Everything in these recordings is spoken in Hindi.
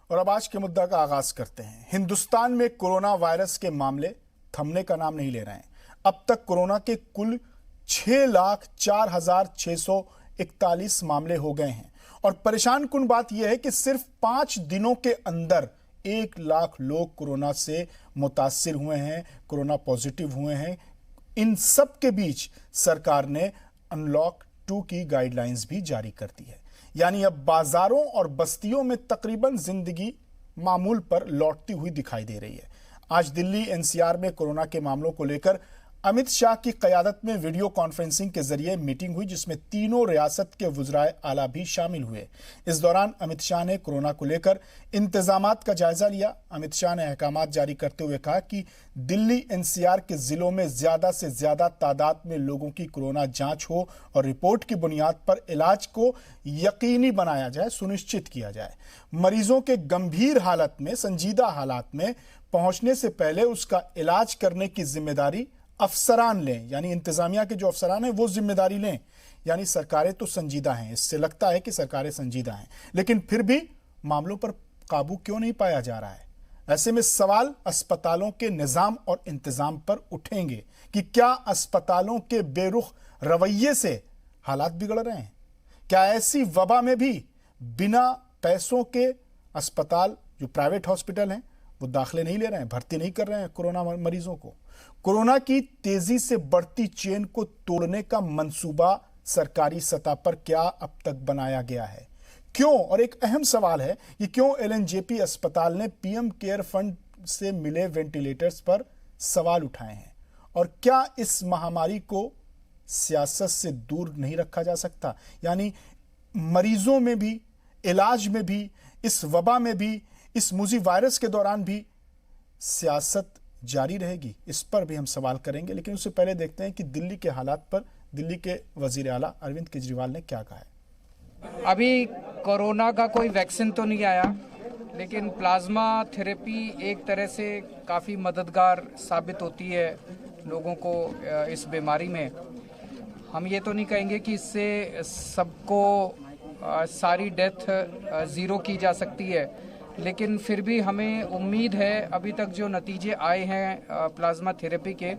और अब आज के मुद्दा का आगाज करते हैं। हिंदुस्तान में कोरोना वायरस के मामले थमने का नाम नहीं ले रहे हैं। अब तक कोरोना के कुल 6,04,641 मामले हो गए हैं और परेशान कुन बात यह है कि सिर्फ 5 दिनों के अंदर 1 लाख लोग कोरोना से मुतासिर हुए हैं, कोरोना पॉजिटिव हुए हैं। इन सब के बीच सरकार ने अनलॉक 2 की गाइडलाइंस भी जारी कर दी है। यानी अब बाजारों और बस्तियों में तकरीबन जिंदगी मामूल पर लौटती हुई दिखाई दे रही है। आज दिल्ली एनसीआर में कोरोना के मामलों को लेकर अमित शाह की क़यादत में वीडियो कॉन्फ्रेंसिंग के जरिए मीटिंग हुई, जिसमें तीनों रियासत के वुज़राए आला भी शामिल हुए। इस दौरान अमित शाह ने कोरोना को लेकर इंतजामात का जायजा लिया। अमित शाह ने अहकामात जारी करते हुए कहा कि दिल्ली एनसीआर के जिलों में ज्यादा से ज्यादा तादाद में लोगों की कोरोना जांच हो और रिपोर्ट की बुनियाद पर इलाज को यकीनी बनाया जाए, सुनिश्चित किया जाए। मरीजों के गंभीर हालत में, संजीदा हालात में पहुंचने से पहले उसका इलाज करने की जिम्मेदारी अफसरान लें, यानी इंतजामिया के जो अफसरान हैं वो जिम्मेदारी लें। यानी सरकारें तो संजीदा हैं, इससे लगता है कि सरकारें संजीदा हैं, लेकिन फिर भी मामलों पर काबू क्यों नहीं पाया जा रहा है। ऐसे में सवाल अस्पतालों के निजाम और इंतजाम पर उठेंगे कि क्या अस्पतालों के बेरुख रवैये से हालात बिगड़ रहे हैं। क्या ऐसी वबा में भी बिना पैसों के अस्पताल, जो प्राइवेट हॉस्पिटल हैं, वो दाखिले नहीं ले रहे हैं, भर्ती नहीं कर रहे हैं कोरोना मरीजों को। कोरोना की तेजी से बढ़ती चेन को तोड़ने का मंसूबा सरकारी सतह पर क्या अब तक बनाया गया है, क्यों? और एक अहम सवाल है कि क्यों एलएनजेपी अस्पताल ने पीएम केयर फंड से मिले वेंटिलेटर्स पर सवाल उठाए हैं। और क्या इस महामारी को सियासत से दूर नहीं रखा जा सकता? यानी मरीजों में भी, इलाज में भी, इस वबा में भी, इस मुजी वायरस के दौरान भी सियासत जारी रहेगी? इस पर भी हम सवाल करेंगे, लेकिन उससे पहले देखते हैं कि दिल्ली के हालात पर दिल्ली के वजीर आला अरविंद केजरीवाल ने क्या कहा है। अभी कोरोना का कोई वैक्सीन तो नहीं आया, लेकिन प्लाज्मा थेरेपी एक तरह से काफ़ी मददगार साबित होती है लोगों को इस बीमारी में। हम ये तो नहीं कहेंगे कि इससे सबको सारी डेथ ज़ीरो की जा सकती है, लेकिन फिर भी हमें उम्मीद है, अभी तक जो नतीजे आए हैं प्लाज्मा थेरेपी के,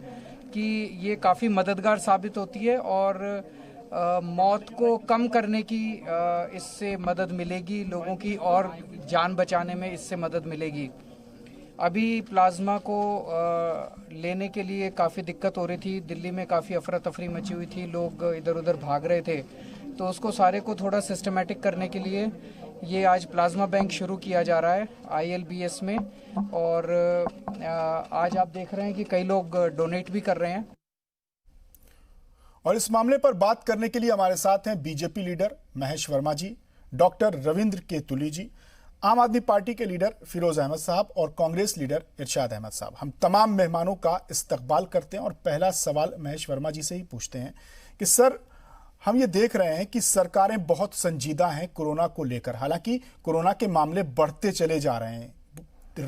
कि ये काफ़ी मददगार साबित होती है और मौत को कम करने की इससे मदद मिलेगी लोगों की, और जान बचाने में इससे मदद मिलेगी। अभी प्लाज्मा को लेने के लिए काफ़ी दिक्कत हो रही थी, दिल्ली में काफ़ी अफरा तफरी मची हुई थी, लोग इधर उधर भाग रहे थे, तो उसको सारे को थोड़ा सिस्टमेटिक करने के लिए ये आज प्लाज्मा बैंक शुरू किया जा रहा है ILBS में। और आज आप देख रहे हैं कि कई लोग डोनेट भी कर रहे हैं। और इस मामले पर बात करने के लिए हमारे साथ हैं बीजेपी लीडर महेश वर्मा जी, डॉक्टर रविंद्र केतुली जी, आम आदमी पार्टी के लीडर फिरोज अहमद साहब और कांग्रेस लीडर इरशाद अहमद साहब। हम तमाम मेहमानों का इस्तकबाल करते हैं और पहला सवाल महेश वर्मा जी से ही पूछते हैं कि सर, हम ये देख रहे हैं कि सरकारें बहुत संजीदा हैं कोरोना को लेकर। हालांकि कोरोना के मामले बढ़ते चले जा रहे हैं,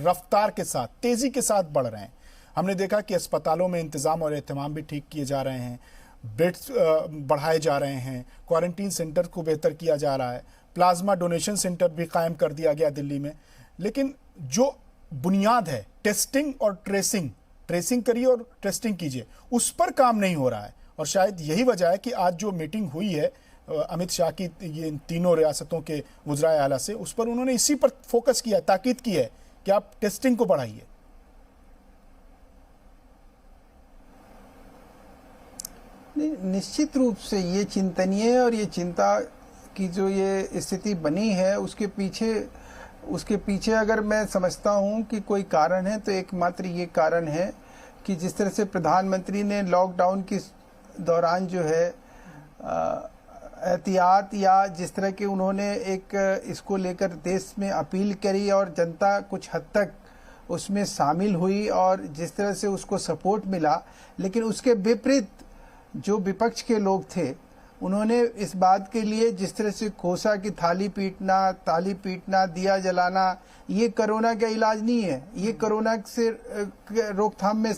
रफ्तार के साथ, तेजी के साथ बढ़ रहे हैं। हमने देखा कि अस्पतालों में इंतजाम और एहतमाम भी ठीक किए जा रहे हैं, बेड्स बढ़ाए जा रहे हैं, क्वारंटीन सेंटर को बेहतर किया जा रहा है, प्लाज्मा डोनेशन सेंटर भी कायम कर दिया गया दिल्ली में। लेकिन जो बुनियाद है टेस्टिंग और ट्रेसिंग करिए और टेस्टिंग कीजिए, उस पर काम नहीं हो रहा है। और शायद यही वजह है कि आज जो मीटिंग हुई है अमित शाह की, ये तीनों रियासतों के वुज़राए आला से, उस पर उन्होंने इसी पर फोकस किया, ताकीद की है कि आप टेस्टिंग को बढ़ाइए। निश्चित रूप से ये चिंतनीय है और ये चिंता की जो ये स्थिति बनी है, उसके पीछे अगर मैं समझता हूँ कि कोई कारण है, तो एकमात्र ये कारण है कि जिस तरह से प्रधानमंत्री ने लॉकडाउन की दौरान जो है एहतियात, या जिस तरह के उन्होंने एक इसको लेकर देश में अपील करी और जनता कुछ हद तक उसमें शामिल हुई और जिस तरह से उसको सपोर्ट मिला, लेकिन उसके विपरीत जो विपक्ष के लोग थे, उन्होंने इस बात के लिए जिस तरह से कोसा की ताली पीटना, दिया जलाना, ये कोरोना का इलाज नहीं है, ये कोरोना से रोकथाम में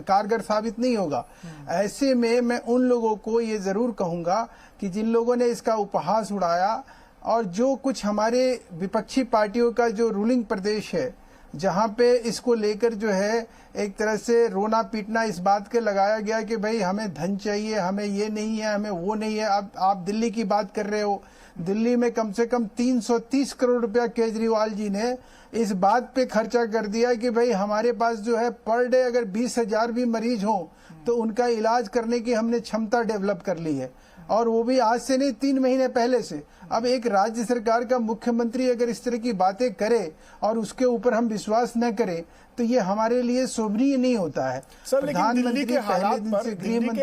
कारगर साबित नहीं होगा। ऐसे में मैं उन लोगों को ये जरूर कहूंगा कि जिन लोगों ने इसका उपहास उड़ाया और जो कुछ हमारे विपक्षी पार्टियों का जो रूलिंग प्रदेश है, जहां पे इसको लेकर जो है एक तरह से रोना पीटना इस बात के लगाया गया कि भाई हमें धन चाहिए, हमें ये नहीं है, हमें वो नहीं है। अब आप दिल्ली की बात कर रहे हो, दिल्ली में कम से कम 330 करोड़ रुपया केजरीवाल जी ने इस बात पे खर्चा कर दिया कि भाई हमारे पास जो है पर डे अगर 20,000 भी मरीज हो तो उनका इलाज करने की हमने क्षमता डेवलप कर ली है, और वो भी आज से नहीं 3 महीने पहले से। अब एक राज्य सरकार का मुख्यमंत्री अगर इस तरह की बातें करे और उसके ऊपर हम विश्वास न करें तो ये हमारे लिए शोभनीय नहीं होता है। सर, लेकिन दिल्ली के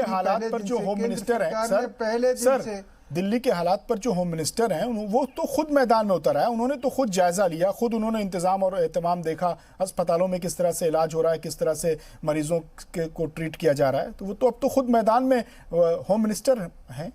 हालात पर जो होम मिनिस्टर हैं सर, पहले दिन से दिल्ली के हालात पर जो होम मिनिस्टर हैं वो तो खुद मैदान में उतर आए, उन्होंने तो खुद जायजा लिया, खुद उन्होंने इंतजाम और एहतमाम देखा, अस्पतालों में किस तरह से इलाज हो रहा है, किस तरह से मरीजों को ट्रीट किया जा रहा है। तो वो तो अब तो खुद मैदान में होम मिनिस्टर हैं।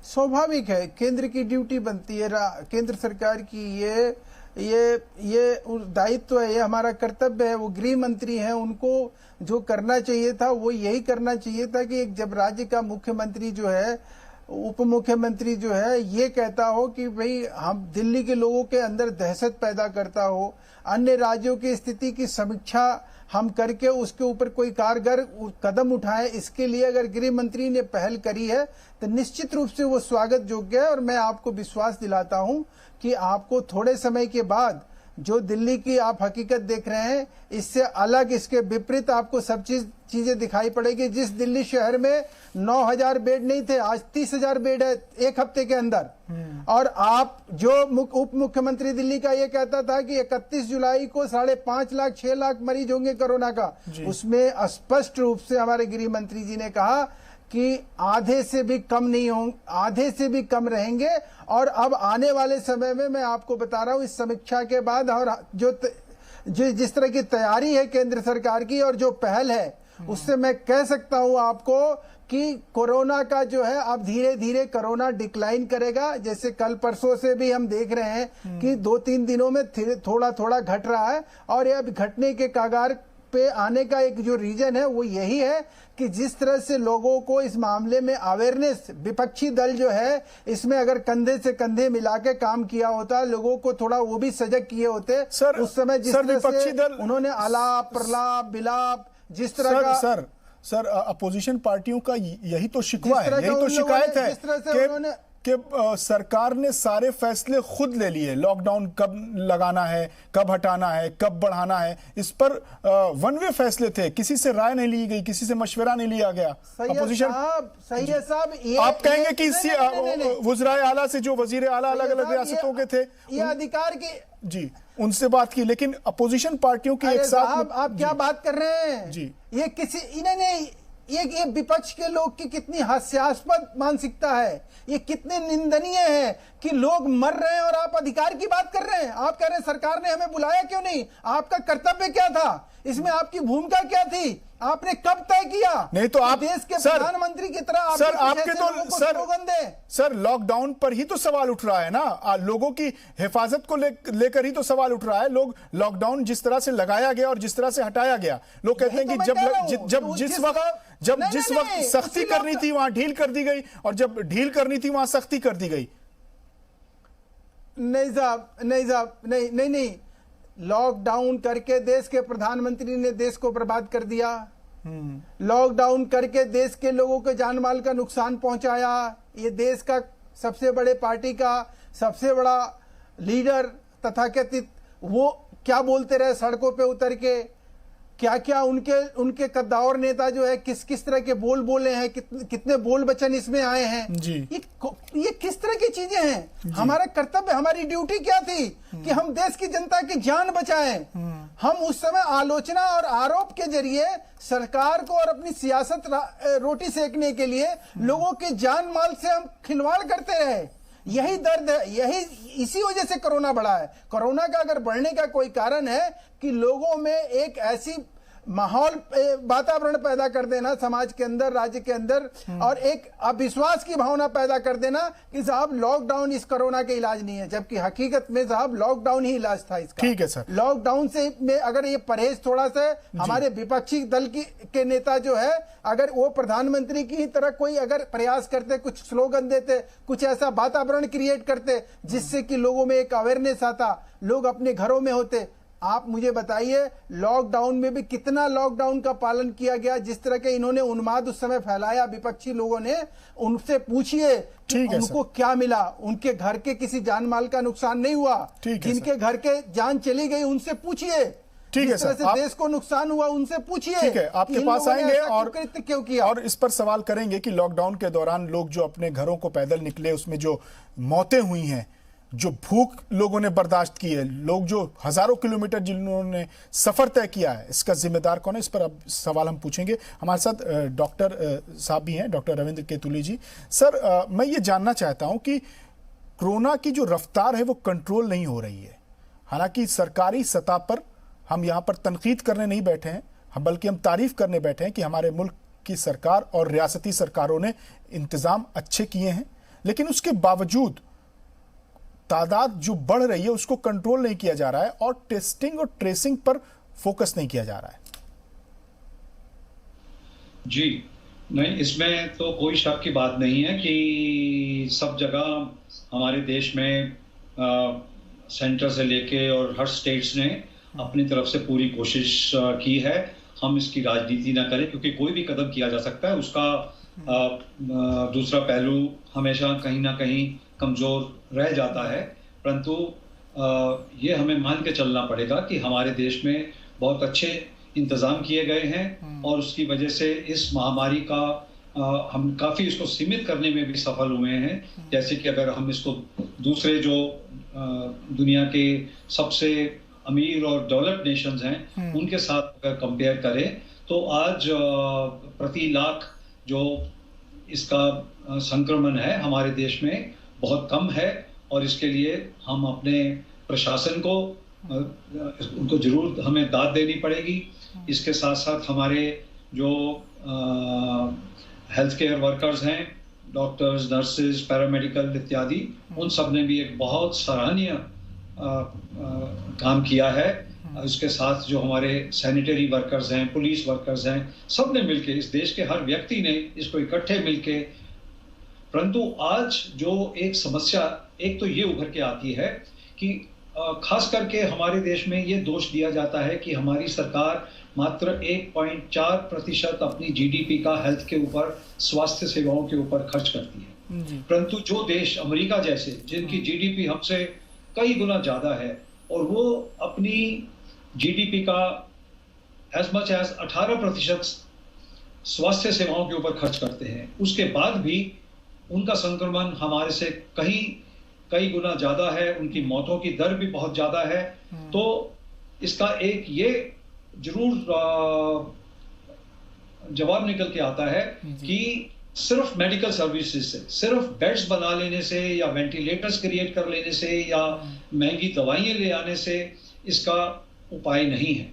स्वाभाविक है, केंद्र की ड्यूटी बनती है, केंद्र सरकार की ये दायित्व है, ये हमारा कर्तव्य है। वो गृह मंत्री हैं, उनको जो करना चाहिए था वो यही करना चाहिए था कि जब राज्य का मुख्यमंत्री जो है, उप मुख्यमंत्री जो है, ये कहता हो कि भाई हम दिल्ली के लोगों के अंदर दहशत पैदा करता हो, अन्य राज्यों की स्थिति की समीक्षा हम करके उसके ऊपर कोई कारगर कदम उठाए, इसके लिए अगर गृह मंत्री ने पहल करी है तो निश्चित रूप से वो स्वागत योग्य है। और मैं आपको विश्वास दिलाता हूं कि आपको थोड़े समय के बाद जो दिल्ली की आप हकीकत देख रहे हैं, इससे अलग, इसके विपरीत आपको सब चीजें दिखाई पड़ेगी। जिस दिल्ली शहर में 9,000 बेड नहीं थे, आज 30,000 बेड है एक हफ्ते के अंदर। और आप जो उप मुख्यमंत्री दिल्ली का ये कहता था कि 31 जुलाई को 5.5 लाख 6 लाख मरीज होंगे कोरोना का, उसमें स्पष्ट रूप से हमारे गृह मंत्री जी ने कहा कि आधे से भी कम नहीं होंगे, आधे से भी कम रहेंगे। और अब आने वाले समय में मैं आपको बता रहा हूं, इस समीक्षा के बाद और जो जिस तरह की तैयारी है केंद्र सरकार की और जो पहल है, उससे मैं कह सकता हूं आपको कि कोरोना का जो है अब धीरे धीरे कोरोना डिक्लाइन करेगा। जैसे कल परसों से भी हम देख रहे हैं कि 2-3 दिनों में थोड़ा थोड़ा घट रहा है, और ये अब घटने के कगार पे आने का एक जो रीजन है वो यही है कि जिस तरह से लोगों को इस मामले में अवेयरनेस, विपक्षी दल जो है इसमें अगर कंधे से कंधे मिला के काम किया होता, लोगों को थोड़ा वो भी सजग किए होते सर, उस समय जिस तरह से दल उन्होंने आलाप प्रलाप बिलाप जिस तरह का सर अपोजिशन पार्टियों का यही तो शिकवा है, यही तो शिकायत है कि सरकार ने सारे फैसले खुद ले लिए। लॉकडाउन कब लगाना है, कब हटाना है, कब बढ़ाना है, इस पर वन वे फैसले थे, किसी से राय नहीं ली गई, किसी से मशवरा नहीं लिया गया। अपोजिशन सही है साहब, आप कहेंगे कि वज़ीर आला से जो वजीर आला अलग अलग रियासतों के थे, ये अधिकार की जी उनसे बात की, लेकिन अपोजिशन पार्टियों के एक साथ आप क्या बात कर रहे हैं जी, ये किसी इन्होंने ये विपक्ष के लोग की कितनी हास्यास्पद मानसिकता है, ये कितने निंदनीय है कि लोग मर रहे हैं और आप अधिकार की बात कर रहे हैं। आप कह रहे हैं सरकार ने हमें बुलाया क्यों नहीं, आपका कर्तव्य क्या था, इसमें आपकी भूमिका क्या थी, आपने कब तय किया? नहीं तो आप देश के प्रधानमंत्री की तरह सर आपके तो सर लॉकडाउन पर ही तो सवाल उठ रहा है ना, लोगों की हिफाजत को लेकर ही तो सवाल उठ रहा है। लोग लॉकडाउन जिस तरह से लगाया गया और जिस तरह से हटाया गया, लोग कहते हैं कि जब जिस वक्त सख्ती करनी थी वहां ढील कर दी गई, और जब ढील करनी थी वहां सख्ती कर दी गई। नहीं साहब, नहीं, लॉकडाउन करके देश के प्रधानमंत्री ने देश को बर्बाद कर दिया, लॉकडाउन करके देश के लोगों को जान माल का नुकसान पहुंचाया। ये देश का सबसे बड़े पार्टी का सबसे बड़ा लीडर तथाकथित वो क्या बोलते रहे सड़कों पे उतर के, क्या क्या उनके कद्दावर नेता जो है किस किस तरह के बोल बोले हैं, कितने बोल वचन इसमें आए हैं जी। ये किस तरह की चीजें हैं? हमारा कर्तव्य, हमारी ड्यूटी क्या थी कि हम देश की जनता की जान बचाएं। हम उस समय आलोचना और आरोप के जरिए सरकार को और अपनी सियासत रोटी सेकने के लिए लोगों के जान माल से हम खिलवाड़ करते रहे। यही दर्द है, इसी वजह से कोरोना बढ़ा है। कोरोना का अगर बढ़ने का कोई कारण है कि लोगों में एक ऐसी माहौल वातावरण पैदा कर देना समाज के अंदर, राज्य के अंदर, और एक अविश्वास की भावना पैदा कर देना कि साहब लॉकडाउन इस कोरोना के इलाज नहीं है, जबकि हकीकत में साहब लॉकडाउन ही इलाज था इसका। ठीक है सर। लॉकडाउन से में अगर ये परहेज थोड़ा सा हमारे विपक्षी दल के नेता जो है, अगर वो प्रधानमंत्री की तरह कोई अगर प्रयास करते, कुछ स्लोगन देते, कुछ ऐसा वातावरण क्रिएट करते जिससे कि लोगों में एक अवेयरनेस आता, लोग अपने घरों में होते। आप मुझे बताइए लॉकडाउन में भी कितना लॉकडाउन का पालन किया गया, जिस तरह के इन्होंने उन्माद उस समय फैलाया विपक्षी लोगों ने, उनसे पूछिए उनको क्या मिला। उनके घर के किसी जान माल का नुकसान नहीं हुआ, जिनके घर के जान चली गई उनसे पूछिए। ठीक है सर, देश को नुकसान हुआ उनसे पूछिए। ठीक है, आपके पास आएंगे और क्यों किया, और इस पर सवाल करेंगे कि लॉकडाउन के दौरान लोग जो अपने घरों को पैदल निकले, उसमें जो मौतें हुई हैं, जो भूख लोगों ने बर्दाश्त की है, लोग जो हजारों किलोमीटर जिन्होंने सफर तय किया है, इसका जिम्मेदार कौन है? इस पर अब सवाल हम पूछेंगे। हमारे साथ डॉक्टर साहब भी हैं, डॉक्टर रविंद्र केतुली जी। सर, मैं ये जानना चाहता हूं कि कोरोना की जो रफ्तार है वो कंट्रोल नहीं हो रही है। हालांकि सरकारी सतह पर हम यहाँ पर तनकीद करने नहीं बैठे हैं, बल्कि हम तारीफ करने बैठे हैं कि हमारे मुल्क की सरकार और रियासती सरकारों ने इंतजाम अच्छे किए हैं, लेकिन उसके बावजूद तादाद जो बढ़ रही है उसको कंट्रोल नहीं किया जा रहा है और टेस्टिंग और ट्रेसिंग पर फोकस नहीं किया जा रहा है। जी नहीं, इसमें तो कोई शक की बात नहीं है कि सब जगह हमारे देश में सेंटर से लेके और हर स्टेट्स ने अपनी तरफ से पूरी कोशिश की है। हम इसकी राजनीति ना करें, क्योंकि कोई भी कदम किया जा सकता है, उसका दूसरा पहलू हमेशा कहीं ना कहीं कमजोर रह जाता है। परंतु ये हमें मान के चलना पड़ेगा कि हमारे देश में बहुत अच्छे इंतजाम किए गए हैं और उसकी वजह से इस महामारी का हम काफी इसको सीमित करने में भी सफल हुए हैं। जैसे कि अगर हम इसको दूसरे जो दुनिया के सबसे अमीर और डेवलप्ड नेशंस हैं उनके साथ अगर कंपेयर करें, तो आज प्रति लाख जो इसका संक्रमण है हमारे देश में बहुत कम है, और इसके लिए हम अपने प्रशासन को उनको जरूर हमें दाद देनी पड़ेगी। इसके साथ साथ हमारे जो हेल्थ केयर वर्कर्स हैं, डॉक्टर्स, नर्सेज, पैरामेडिकल इत्यादि, उन सब ने भी एक बहुत सराहनीय काम किया है। इसके साथ जो हमारे सैनिटरी वर्कर्स हैं, पुलिस वर्कर्स हैं, सब ने मिलके, इस देश के हर व्यक्ति ने इसको इकट्ठे मिलके। परंतु आज जो एक समस्या एक तो ये उभर के आती है कि खास करके हमारे देश में ये दोष दिया जाता है कि हमारी सरकार मात्र 1.4% अपनी जीडीपी का हेल्थ के ऊपर, स्वास्थ्य सेवाओं के ऊपर खर्च करती है। परंतु जो देश अमेरिका जैसे, जिनकी जीडीपी हमसे कई गुना ज्यादा है और वो अपनी जीडीपी का एज मच एज 18% स्वास्थ्य सेवाओं के ऊपर खर्च करते हैं, उसके बाद भी उनका संक्रमण हमारे से कई गुना ज्यादा है, उनकी मौतों की दर भी बहुत ज्यादा है। तो इसका एक ये जरूर जवाब निकल के आता है कि सिर्फ मेडिकल सर्विसेज से, सिर्फ बेड्स बना लेने से या वेंटिलेटर्स क्रिएट कर लेने से या महंगी दवाइयां ले आने से इसका उपाय नहीं है।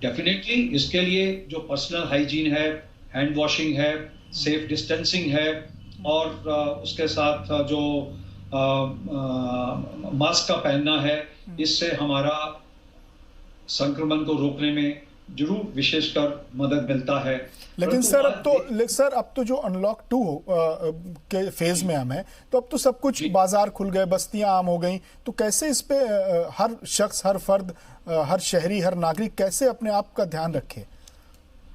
डेफिनेटली इसके लिए जो पर्सनल हाइजीन है, हैंड वॉशिंग है, सेफ डिस्टेंसिंग है और उसके साथ जो मास्क का पहनना है, इससे हमारा संक्रमण को रोकने में जरूर विशेषकर मदद मिलता है। लेकिन सर अब तो जो अनलॉक 2 के फेज में हम हैं, तो अब तो सब कुछ, बाजार खुल गए, बस्तियां आम हो गई, तो कैसे इस पे हर शख्स, हर फर्द, हर शहरी, हर नागरिक कैसे अपने आप का ध्यान रखे?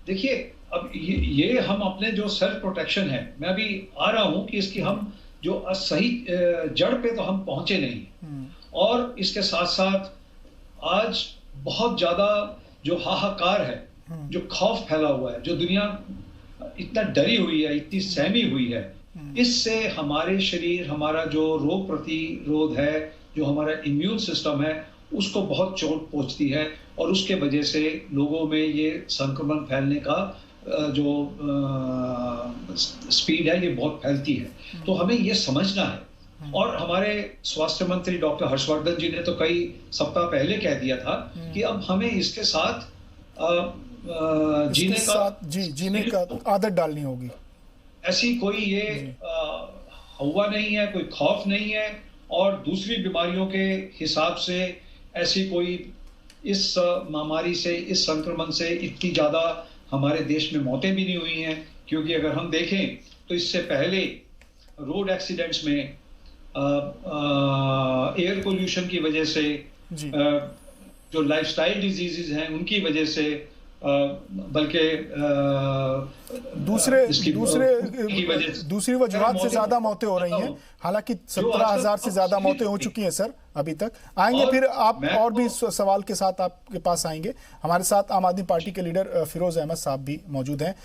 देखिए, अब ये हम अपने जो सेल्फ प्रोटेक्शन है, मैं अभी आ रहा हूं कि इसकी हम जो सही जड़ पे तो हम पहुंचे नहीं, और इसके साथ साथ आज बहुत ज्यादा जो हाहाकार है, जो खौफ फैला हुआ है, जो दुनिया इतना डरी हुई है, इतनी सहमी हुई है, इससे हमारे शरीर, हमारा जो रोग प्रतिरोध है, जो हमारा इम्यून सिस्टम है, उसको बहुत चोट पहुंचती है और उसके वजह से लोगों में ये संक्रमण फैलने का जो स्पीड है ये बहुत फैलती है। तो हमें ये समझना है, और हमारे स्वास्थ्य मंत्री डॉक्टर हर्षवर्धन जी ने तो कई सप्ताह पहले कह दिया था कि अब हमें इसके साथ जीने का जीने का आदत डालनी होगी। ऐसी कोई ये हुआ नहीं है, कोई खौफ नहीं है, और दूसरी बीमारियों के हिसाब से ऐसी कोई इस महामारी से, इस संक्रमण से इतनी ज़्यादा हमारे देश में मौतें भी नहीं हुई हैं। क्योंकि अगर हम देखें तो इससे पहले रोड एक्सीडेंट्स में एयर पोल्यूशन की वजह से, जो लाइफस्टाइल डिजीजेज हैं उनकी वजह से, बल्कि दूसरी वजूहात से ज्यादा मौतें हो रही हैं। हालांकि 17,000 से ज्यादा मौतें हो चुकी हैं सर अभी तक। आएंगे फिर आप और भी सवाल के साथ आपके पास आएंगे। हमारे साथ आम आदमी पार्टी के लीडर फिरोज अहमद साहब भी मौजूद हैं।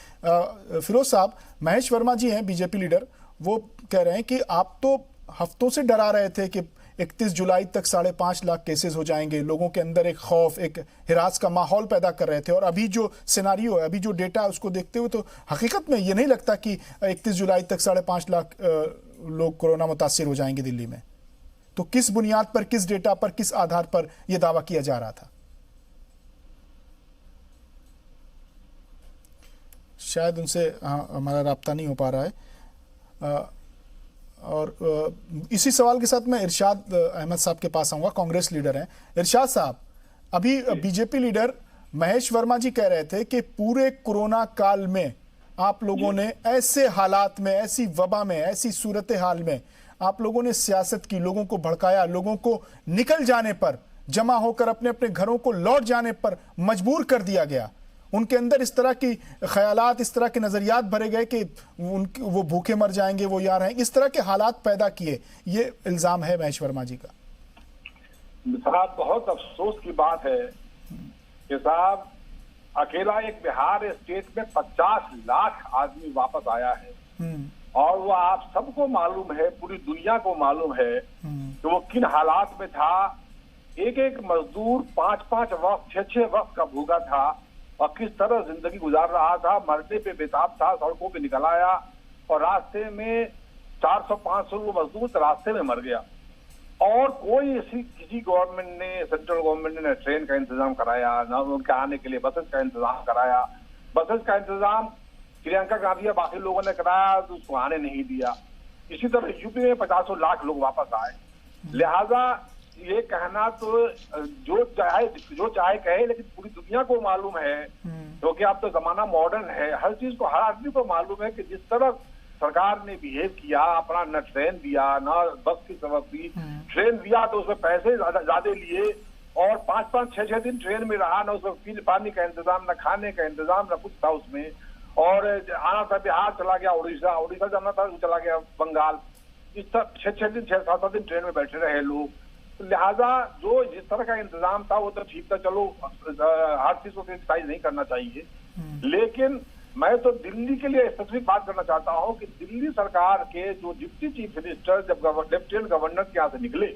फिरोज साहब, महेश वर्मा जी हैं बीजेपी लीडर, वो कह रहे हैं कि आप तो हफ्तों से डरा रहे थे कि 31 जुलाई तक 5.5 लाख केसेस हो जाएंगे, लोगों के अंदर एक खौफ, एक हिरास का माहौल पैदा कर रहे थे। और अभी जो सिनारियो है, अभी जो डेटा है, उसको देखते हुए तो हकीकत में ये नहीं लगता कि 31 जुलाई तक 5.5 लाख लोग कोरोना मुतासिर हो जाएंगे दिल्ली में। तो किस बुनियाद पर, किस डेटा पर, किस आधार पर यह दावा किया जा रहा था? शायद उनसे हमारा राब्ता नहीं हो पा रहा है। और इसी सवाल के साथ मैं इरशाद अहमद साहब के पास आऊंगा, कांग्रेस लीडर हैं। इरशाद साहब, अभी बीजेपी लीडर महेश वर्मा जी कह रहे थे कि पूरे कोरोना काल में आप लोगों ने ऐसे हालात में, ऐसी वबा में, ऐसी सूरत हाल में आप लोगों ने सियासत की, लोगों को भड़काया, लोगों को निकल जाने पर, जमा होकर अपने अपने घरों को लौट जाने पर मजबूर कर दिया गया। उनके अंदर इस तरह की ख्यालात, इस तरह के नजरियात भरे गए कि वो भूखे मर जाएंगे, वो यार हैं, इस तरह के हालात पैदा किए। ये इल्जाम है महेश वर्मा जी का। साहब, बहुत अफसोस की बात है कि साहब अकेला एक बिहार स्टेट में 50 लाख आदमी वापस आया है। और वो आप सबको मालूम है, पूरी दुनिया को मालूम है कि वो किन हालात में था। एक एक मजदूर 5-5 वक्त, 6-6 वक्त का भूखा था और किस तरह जिंदगी गुजार रहा था, मरने पे बेताब था, सड़कों पे निकल आया और रास्ते में 400-500 मजदूर रास्ते में मर गया। और कोई ऐसी किसी गवर्नमेंट ने, सेंट्रल गवर्नमेंट ने ट्रेन का इंतजाम कराया, ना उनके आने के लिए बसेस का इंतजाम कराया। बसेस का इंतजाम प्रियंका गांधी या बाकी लोगों ने कराया तो उसको आने नहीं दिया। इसी तरह यूपी में 50 लाख लोग वापस आए। लिहाजा ये कहना तो जो चाहे कहे, लेकिन पूरी दुनिया को मालूम है, क्योंकि अब तो जमाना मॉडर्न है, हर चीज को, हर आदमी को मालूम है कि जिस तरह सरकार ने बिहेव किया, अपना न ट्रेन दिया, न बस की सबक दी। ट्रेन दिया तो उसमें पैसे ज्यादा लिए और 5-5, 6-6 दिन ट्रेन में रहा, न उसमें पानी का इंतजाम, न खाने का इंतजाम, न कुछ था उसमें। और आना था बिहार, चला गया उड़ीसा जाना था, चला गया बंगाल। इस तरह 6-6 दिन, 6-7 दिन ट्रेन में बैठे रहे लोग। तो लिहाजा जो जिस तरह का इंतजाम था वो तो ठीक था, चलो हर चीज को क्रिटिसाइज नहीं करना चाहिए। लेकिन मैं तो दिल्ली के लिए स्पेसिफिक बात करना चाहता हूँ कि दिल्ली सरकार के जो डिप्टी चीफ मिनिस्टर जब लेफ्टिनेंट गवर्नर के यहाँ से निकले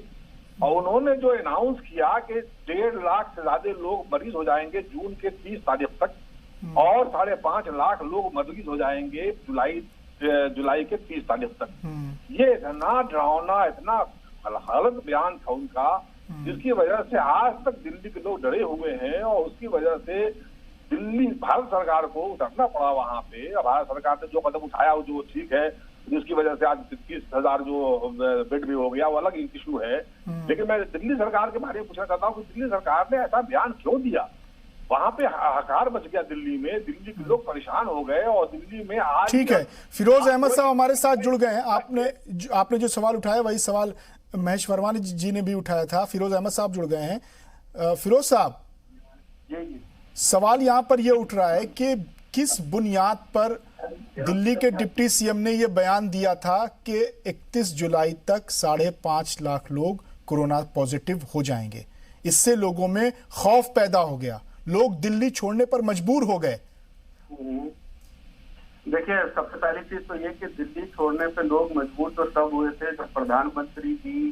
और उन्होंने जो अनाउंस किया कि 1.5 लाख से ज्यादा लोग मरीज हो जाएंगे जून के 30 तारीख तक और 5.5 लाख लोग मरीज हो जाएंगे जुलाई के 30 तारीख तक। ये इतना डरावना, इतना गलत बयान था उनका, जिसकी वजह से आज तक दिल्ली के लोग डरे हुए हैं और उसकी वजह से दिल्ली भारत सरकार को उतरना पड़ा वहां पे। भारत सरकार ने जो कदम उठाया वो जो ठीक है, जिसकी वजह से आज 30,000 जो बेड भी हो गया, वो अलग इशू है। लेकिन मैं दिल्ली सरकार के बारे में पूछना चाहता हूँ कि दिल्ली सरकार ने ऐसा बयान क्यों दिया? वहां पे हाहाकार मच गया दिल्ली में, दिल्ली के लोग परेशान हो गए और दिल्ली में आज। ठीक है, फिरोज अहमद साहब हमारे साथ जुड़ गए हैं। आपने जो सवाल उठाया वही सवाल महेश वर्मा जी ने भी उठाया था। फिरोज अहमद साहब जुड़ गए हैं। फिरोज साहब, सवाल यहाँ पर यह उठ रहा है कि किस बुनियाद पर दिल्ली के डिप्टी सीएम ने यह बयान दिया था कि 31 जुलाई तक 5.5 लाख लोग कोरोना पॉजिटिव हो जाएंगे। इससे लोगों में खौफ पैदा हो गया, लोग दिल्ली छोड़ने पर मजबूर हो गए। देखिए, सबसे पहली चीज तो ये कि दिल्ली छोड़ने पे लोग मजबूर तो तब हुए थे जब प्रधानमंत्री जी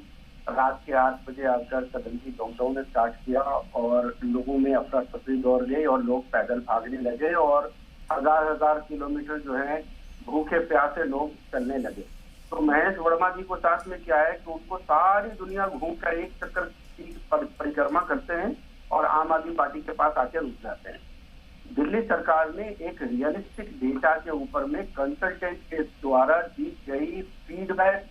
रात के 8 बजे आकर सडन की लॉकडाउन स्टार्ट किया और लोगों में अफरा तफरी दौड़ गई और लोग पैदल भागने लगे और हजार किलोमीटर जो है भूखे प्यासे लोग चलने लगे। तो महेश वर्मा जी को साथ में क्या है कि उनको सारी दुनिया घूम कर एक चक्कर की परिक्रमा करते हैं और आम आदमी पार्टी के पास आकर रुक जाते हैं। दिल्ली सरकार ने एक रियलिस्टिक डेटा के ऊपर में कंसल्टेंट के द्वारा दी गई फीडबैक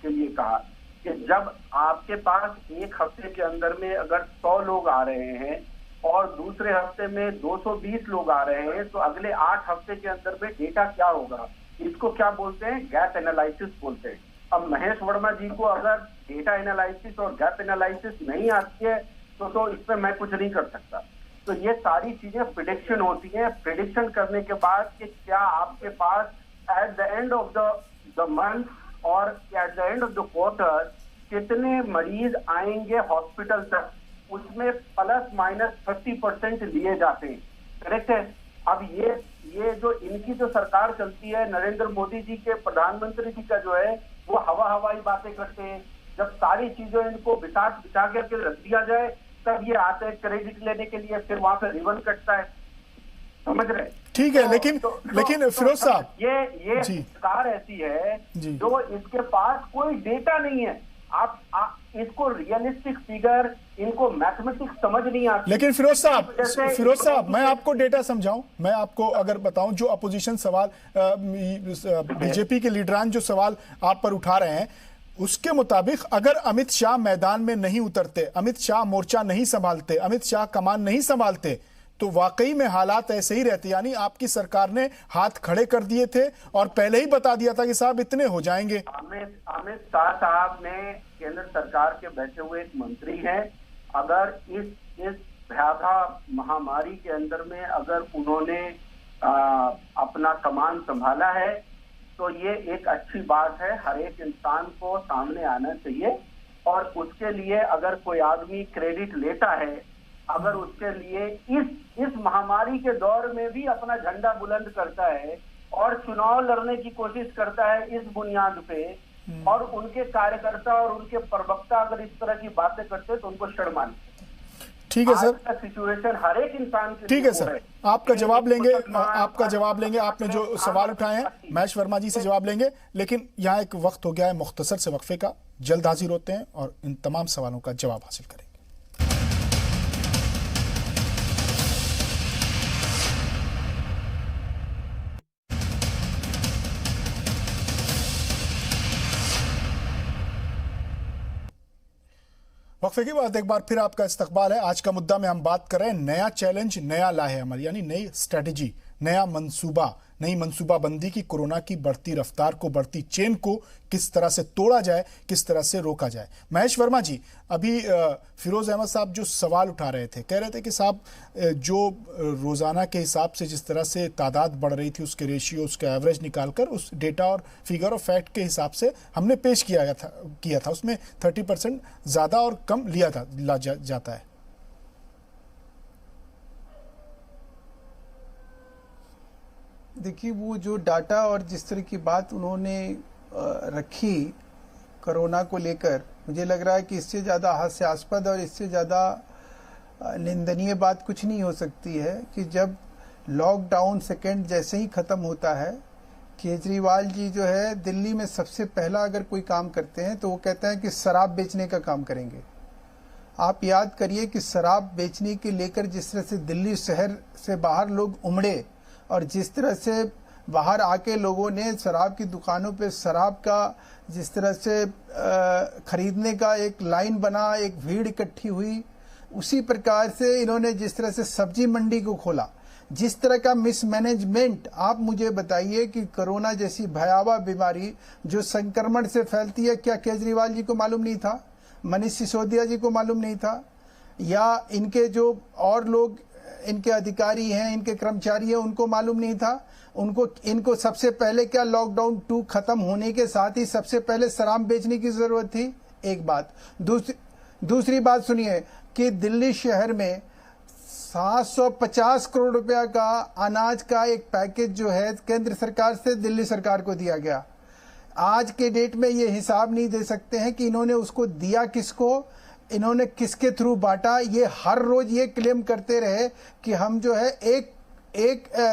के लिए कहा कि जब आपके पास एक हफ्ते के अंदर में अगर 100 लोग आ रहे हैं और दूसरे हफ्ते में 220 लोग आ रहे हैं, तो अगले 8 हफ्ते के अंदर में डेटा क्या होगा? इसको क्या बोलते हैं? गैप एनालिसिस बोलते हैं। अब महेश वर्मा जी को अगर डेटा एनालिसिस और गैप एनालिसिस नहीं आती है तो इस पर मैं कुछ नहीं कर सकता। तो ये सारी चीजें प्रिडिक्शन होती हैं। प्रिडिक्शन करने के बाद कि क्या आपके पास at the end of the month और at the end of the quarter कितने मरीज आएंगे हॉस्पिटल तक, उसमें ±30% लिए जाते हैं। करेक्ट है? अब ये जो इनकी जो सरकार चलती है, नरेंद्र मोदी जी के प्रधानमंत्री जी का जो है, वो हवाई बातें करते हैं। जब सारी चीजें इनको बिठा करके रख दिया जाए तब ये आते हैं क्रेडिट लेने के लिए, फिर वहां पे रिबन कटता है। समझ रहे? ठीक है, लेकिन फिरोज साहब, ये सरकार ऐसी है जो इसके पास कोई डेटा नहीं है। आप इसको रियलिस्टिक फिगर, इनको मैथमेटिक्स समझ नहीं आती। लेकिन फिरोज साहब मैं आपको डेटा समझाऊं, मैं आपको अगर बताऊं, जो अपोजिशन सवाल बीजेपी के लीडरान जो सवाल आप पर उठा रहे हैं, उसके मुताबिक अगर अमित शाह मैदान में नहीं उतरते, अमित शाह मोर्चा नहीं संभालते, अमित शाह कमान नहीं संभालते, तो वाकई में हालात ऐसे ही रहते। यानी आपकी सरकार ने हाथ खड़े कर दिए थे और पहले ही बता दिया था कि साहब इतने हो जाएंगे। अमित शाह साहब ने केंद्र सरकार के बैठे हुए एक मंत्री हैं। अगर इस भयावह महामारी के अंदर में अगर उन्होंने अपना कमान संभाला है तो ये एक अच्छी बात है। हर एक इंसान को सामने आना चाहिए और उसके लिए अगर कोई आदमी क्रेडिट लेता है, अगर उसके लिए इस महामारी के दौर में भी अपना झंडा बुलंद करता है और चुनाव लड़ने की कोशिश करता है इस बुनियाद पे, और उनके कार्यकर्ता और उनके प्रवक्ता अगर इस तरह की बातें करते तो उनको शर्म आनी। ठीक है सर, सिचुएशन हर एक इंसान के ठीक है सर, आपका जवाब लेंगे, आपने जो सवाल उठाए हैं महेश वर्मा जी से जवाब लेंगे, लेकिन यहाँ एक वक्त हो गया है मुख्तसर से वक्फे का। जल्द हाजिर होते हैं और इन तमाम सवालों का जवाब हासिल करेंगे। वक्फे के बाद एक बार फिर आपका इस्तकबाल है। आज का मुद्दा में हम बात कर रहे हैं नया चैलेंज, नया लाहेअमल, यानी नई स्ट्रेटजी, नया मंसूबा, नई मंसूबाबंदी की कोरोना की बढ़ती रफ्तार को, बढ़ती चेन को किस तरह से तोड़ा जाए, किस तरह से रोका जाए। महेश वर्मा जी, अभी फिरोज अहमद साहब जो सवाल उठा रहे थे, कह रहे थे कि साहब जो रोज़ाना के हिसाब से जिस तरह से तादाद बढ़ रही थी, उसके रेशियो, उसका एवरेज निकालकर उस डेटा और फिगर ऑफ फैक्ट के हिसाब से हमने पेश किया था, उसमें 30% ज़्यादा और कम लिया जाता है। देखिए, वो जो डाटा और जिस तरह की बात उन्होंने रखी कोरोना को लेकर, मुझे लग रहा है कि इससे ज़्यादा हास्यास्पद और इससे ज़्यादा निंदनीय बात कुछ नहीं हो सकती है कि जब लॉकडाउन सेकेंड जैसे ही ख़त्म होता है, केजरीवाल जी जो है दिल्ली में सबसे पहला अगर कोई काम करते हैं तो वो कहते हैं कि शराब बेचने का काम करेंगे। आप याद करिए कि शराब बेचने के लेकर जिस तरह से दिल्ली शहर से बाहर लोग उमड़े और जिस तरह से बाहर आके लोगों ने शराब की दुकानों पे शराब का जिस तरह से खरीदने का एक लाइन बना, एक भीड़ इकट्ठी हुई, उसी प्रकार से इन्होंने जिस तरह से सब्जी मंडी को खोला, जिस तरह का मिसमैनेजमेंट, आप मुझे बताइए कि कोरोना जैसी भयावह बीमारी जो संक्रमण से फैलती है, क्या केजरीवाल जी को मालूम नहीं था? मनीष सिसोदिया जी को मालूम नहीं था? या इनके जो और लोग इनके अधिकारी हैं, इनके कर्मचारी हैं, उनको मालूम नहीं था? इनको सबसे पहले क्या लॉकडाउन 2 खत्म होने के साथ ही सबसे पहले शराब बेचने की जरूरत थी? एक बात। दूसरी बात सुनिए कि दिल्ली शहर में 750 करोड़ रुपया का अनाज का एक पैकेज जो है केंद्र सरकार से दिल्ली सरकार को दिया गया। आज के डेट में ये हिसाब नहीं दे सकते हैं कि इन्होंने उसको दिया किसको, इन्होंने किसके थ्रू बांटा। ये हर रोज ये क्लेम करते रहे कि हम जो है एक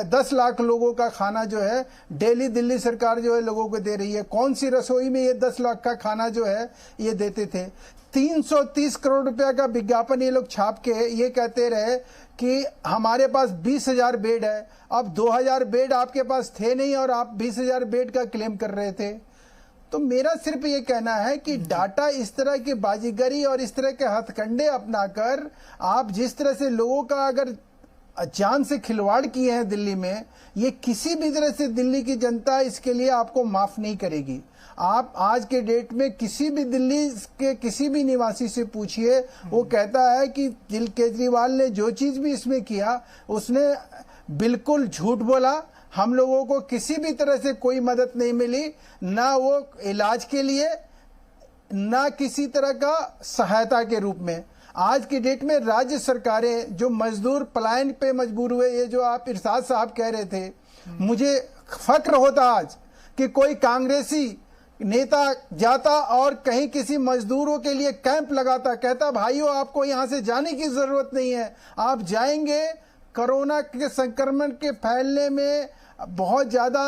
10 लाख लोगों का खाना जो है डेली दिल्ली सरकार जो है लोगों को दे रही है। कौन सी रसोई में ये 10 लाख का खाना जो है ये देते थे? 330 करोड़ रुपया का विज्ञापन ये लोग छाप के ये कहते रहे कि हमारे पास 20,000 बेड है, अब 2,000 बेड आपके पास थे नहीं और आप 20,000 बेड का क्लेम कर रहे थे। तो मेरा सिर्फ ये कहना है कि डाटा इस तरह की बाजीगरी और इस तरह के हथकंडे अपनाकर आप जिस तरह से लोगों का अगर जान से खिलवाड़ किए हैं दिल्ली में, ये किसी भी तरह से दिल्ली की जनता इसके लिए आपको माफ नहीं करेगी। आप आज के डेट में किसी भी दिल्ली के किसी भी निवासी से पूछिए, वो कहता है कि केजरीवाल ने जो चीज भी इसमें किया उसने बिल्कुल झूठ बोला। हम लोगों को किसी भी तरह से कोई मदद नहीं मिली, ना वो इलाज के लिए ना किसी तरह का सहायता के रूप में। आज की डेट में राज्य सरकारें जो मजदूर पलायन पे मजबूर हुए, ये जो आप इरशाद साहब कह रहे थे, मुझे फक्र होता आज कि कोई कांग्रेसी नेता जाता और कहीं किसी मजदूरों के लिए कैंप लगाता, कहता भाइयों आपको यहां से जाने की जरूरत नहीं है, आप जाएंगे कोरोना के संक्रमण के फैलने में बहुत ज्यादा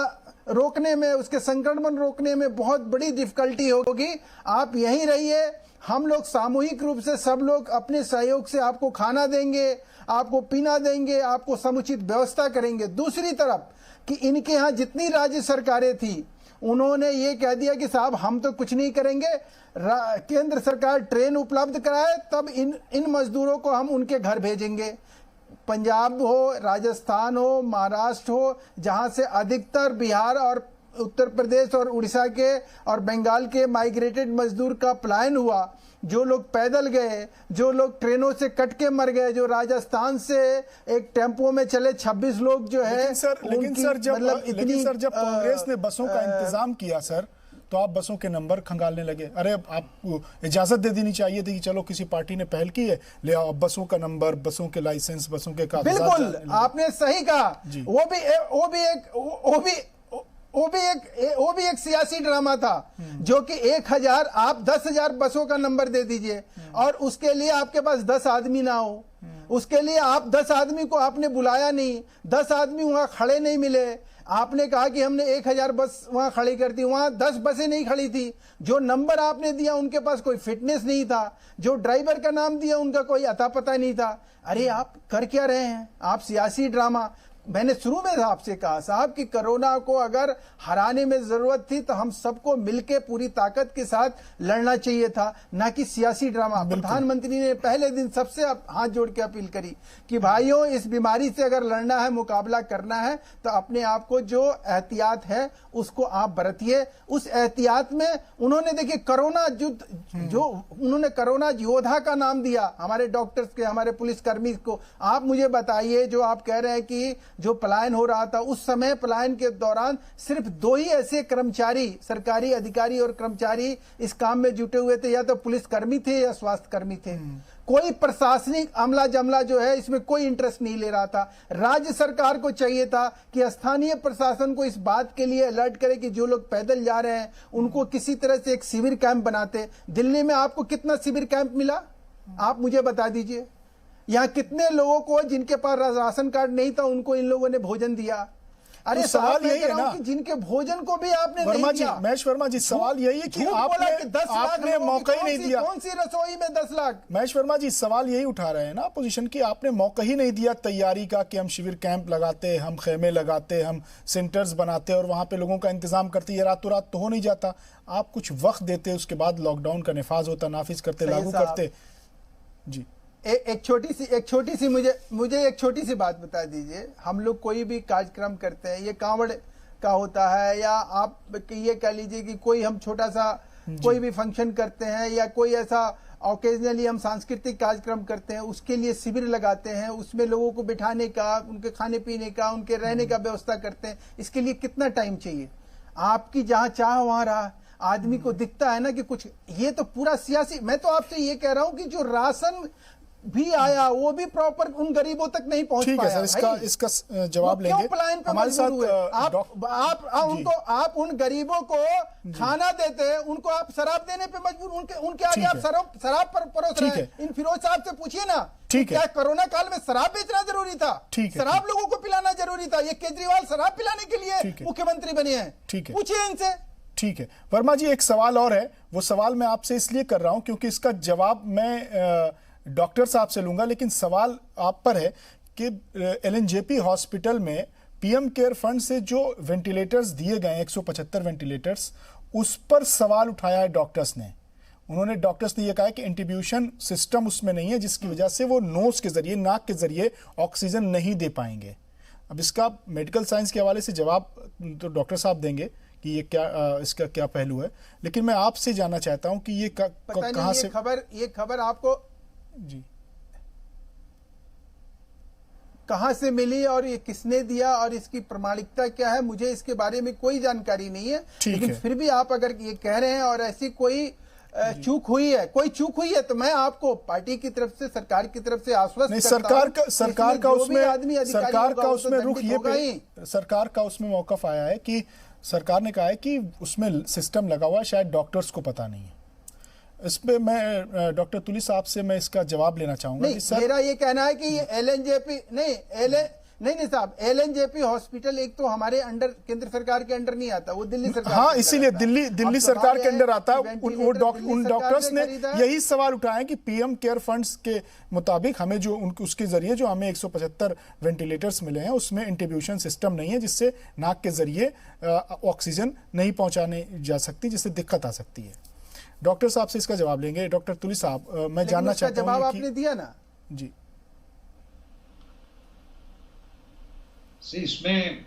रोकने में, उसके संक्रमण रोकने में बहुत बड़ी डिफिकल्टी होगी, आप यहीं रहिए, हम लोग सामूहिक रूप से सब लोग अपने सहयोग से आपको खाना देंगे, आपको पीना देंगे, आपको समुचित व्यवस्था करेंगे। दूसरी तरफ कि इनके यहाँ जितनी राज्य सरकारें थी उन्होंने ये कह दिया कि साहब हम तो कुछ नहीं करेंगे, केंद्र सरकार ट्रेन उपलब्ध कराए तब इन मजदूरों को हम उनके घर भेजेंगे। पंजाब हो, राजस्थान हो, महाराष्ट्र हो, जहां से अधिकतर बिहार और उत्तर प्रदेश और उड़ीसा के और बंगाल के माइग्रेटेड मजदूर का पलायन हुआ, जो लोग पैदल गए, जो लोग ट्रेनों से कट के मर गए, जो राजस्थान से एक टेम्पो में चले 26 लोग जो है। लेकिन सर जब कांग्रेस ने बसों का इंतजाम किया सर, तो आप बसों के नंबर खंगालने लगे। अरे आपको इजाजत दे देनी चाहिए थी कि चलो किसी पार्टी ने पहल की है, ले आओ बसों का नंबर, बसों के लाइसेंस, बसों के कागजात। बिल्कुल आपने सही कहा। वो भी एक सियासी ड्रामा था, जो कि 1,000 आप 10,000 बसों का नंबर दे दीजिए और उसके लिए आपके पास 10 आदमी ना हो, उसके लिए आप 10 आदमी को आपने बुलाया नहीं, 10 आदमी वहां खड़े नहीं मिले, आपने कहा कि हमने 1,000 बस वहां खड़ी कर दी, वहां 10 बसें नहीं खड़ी थी। जो नंबर आपने दिया उनके पास कोई फिटनेस नहीं था, जो ड्राइवर का नाम दिया उनका कोई अता पता नहीं था। अरे आप कर क्या रहे हैं? आप सियासी ड्रामा। मैंने शुरू में आपसे कहा साहब कि कोरोना को अगर हराने में जरूरत थी तो हम सबको मिलकर पूरी ताकत के साथ लड़ना चाहिए था, ना कि सियासी ड्रामा। प्रधानमंत्री ने पहले दिन सबसे हाथ जोड़ के अपील करी कि भाइयों इस बीमारी से अगर लड़ना है, मुकाबला करना है तो अपने आप को जो एहतियात है उसको आप बरतिए। उस एहतियात में उन्होंने देखिए कोरोना युद्ध, जो उन्होंने कोरोना योद्धा का नाम दिया हमारे डॉक्टर्स के, हमारे पुलिसकर्मी को। आप मुझे बताइए, जो आप कह रहे हैं कि जो पलायन हो रहा था, उस समय पलायन के दौरान सिर्फ 2 ही ऐसे कर्मचारी, सरकारी अधिकारी और कर्मचारी इस काम में जुटे हुए थे, या तो पुलिसकर्मी थे या स्वास्थ्य कर्मी थे। कोई प्रशासनिक अमला जमला जो है इसमें कोई इंटरेस्ट नहीं ले रहा था। राज्य सरकार को चाहिए था कि स्थानीय प्रशासन को इस बात के लिए अलर्ट करे कि जो लोग पैदल जा रहे हैं उनको किसी तरह से एक शिविर कैंप बनाते। दिल्ली में आपको कितना शिविर कैंप मिला, आप मुझे बता दीजिए। यहाँ कितने लोगों को जिनके पास राशन कार्ड नहीं था उनको इन लोगों ने भोजन दिया? अरे तो सवाल यही है ना कि जिनके भोजन को भी आपने वर्मा जी, महेश वर्मा जी, सवाल यही है कि आपने मौका ही नहीं दिया। कौन सी रसोई में 10 लाख? महेश वर्मा जी सवाल यही उठा रहे हैं ना अपोजिशन की, आपने मौका ही नहीं दिया तैयारी का कि हम शिविर कैंप लगाते, हम खेमे लगाते, हम सेंटर्स बनाते और वहां पे लोगों का इंतजाम करते। ये रातों रात तो हो नहीं जाता। आप कुछ वक्त देते, उसके बाद लॉकडाउन का नफाज होता, नाफिज करते, लागू करते। जी एक छोटी सी मुझे एक छोटी सी बात बता दीजिए। हम लोग कोई भी कार्यक्रम करते हैं, ये कांवड़ का होता है या आप ये कह लीजिए कि कोई हम छोटा सा कोई भी फंक्शन करते हैं या कोई ऐसा ऑकेजनली हम सांस्कृतिक कार्यक्रम करते हैं, उसके लिए शिविर लगाते हैं, उसमें लोगों को बिठाने का, उनके खाने पीने का, उनके रहने का व्यवस्था करते हैं। इसके लिए कितना टाइम चाहिए? आपकी जहां चाह वहां रहा। आदमी को दिखता है ना कि कुछ, ये तो पूरा सियासी। मैं तो आपसे ये कह रहा हूं कि जो राशन भी आया वो भी प्रॉपर उन गरीबों तक नहीं पहुंच पाया। ठीक है सर, इसका जवाब लेंगे। हमारे साथ आप उन गरीबों को खाना देते हैं, उनको आप शराब देने पे मजबूर, उनके आगे आप शराब परोस रहे हैं। इन फिरोज साहब से पूछिए ना, क्या कोरोना काल में शराब बेचना जरूरी था? शराब लोगों को पिलाना जरूरी था? ये केजरीवाल शराब पिलाने के लिए मुख्यमंत्री बने हैं? पूछिए इनसे। ठीक है वर्मा जी, एक सवाल और है। वो सवाल मैं आपसे इसलिए कर रहा हूं क्योंकि इसका जवाब मैं डॉक्टर साहब से लूंगा, लेकिन सवाल आप पर है कि LNJP हॉस्पिटल में PM केयर फंड से जो वेंटिलेटर्स दिए गए 175 वेंटिलेटर्स, उस पर सवाल उठाया है डॉक्टर्स ने। डॉक्टर्स ने यह कहा है कि इंट्रीब्यूशन सिस्टम उसमें नहीं है, जिसकी वजह से वो नोज के जरिए, नाक के जरिए ऑक्सीजन नहीं दे पाएंगे। अब इसका मेडिकल साइंस के हवाले से जवाब तो डॉक्टर साहब देंगे कि ये क्या इसका क्या पहलू है, लेकिन मैं आपसे जानना चाहता हूं कि ये कहां से ये खबर आपको जी कहां से मिली और ये किसने दिया और इसकी प्रामाणिकता क्या है, मुझे इसके बारे में कोई जानकारी नहीं है। लेकिन फिर भी आप अगर ये कह रहे हैं और ऐसी कोई चूक हुई है, तो मैं आपको पार्टी की तरफ से, सरकार की तरफ से आश्वस्त करता हूं। सरकार का उसमें रुख ये, सरकार का उसमें मौकफ आया है कि सरकार ने कहा है कि उसमें सिस्टम लगा हुआ है, शायद डॉक्टर्स को पता नहीं है। इस पे मैं डॉक्टर तुली साहब से मैं इसका जवाब लेना चाहूंगा। मेरा ये कहना है कि LNJP नहीं साहब, LNJP हॉस्पिटल एक तो हमारे अंडर, केंद्र सरकार के अंडर नहीं आता, वो दिल्ली सरकार, हाँ, इसीलिए दिल्ली सरकार के अंडर आता है। उन डॉक्टर्स ने यही सवाल उठाया कि PM केयर फंड्स के मुताबिक हमें जो उसके जरिए जो हमें 175 वेंटिलेटर्स मिले हैं, उसमें इंट्रीब्यूशन सिस्टम नहीं है, जिससे नाक के जरिए ऑक्सीजन नहीं पहुंचाने जा सकती, जिससे दिक्कत आ सकती है। डॉक्टर साहब से इसका जवाब लेंगे। डॉक्टर तुली साहब, मैं जानना चाहता हूं, जवाब आपने दिया ना जी। इसमें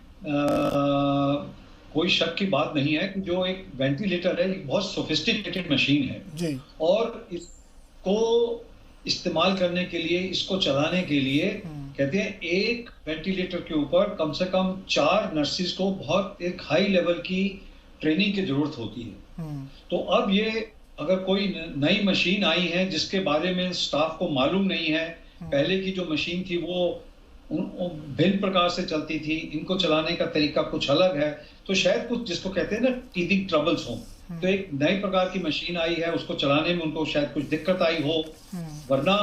कोई शक की बात नहीं है कि जो एक वेंटिलेटर है, एक बहुत सोफिस्टिकेटेड मशीन है जी, और इसको इस्तेमाल करने के लिए, इसको चलाने के लिए कहते हैं एक वेंटिलेटर के ऊपर कम से कम 4 नर्सिस को बहुत एक हाई लेवल की ट्रेनिंग की जरूरत होती है। तो अब ये अगर कोई नई मशीन आई है जिसके बारे में स्टाफ को मालूम नहीं है, पहले की जो मशीन थी वो भिन्न प्रकार से चलती थी, इनको चलाने का तरीका कुछ अलग है, तो शायद कुछ जिसको कहते हैं ना टीथिंग ट्रबल्स हो, तो एक नई प्रकार की मशीन आई है, उसको चलाने में उनको शायद कुछ दिक्कत आई हो, वरना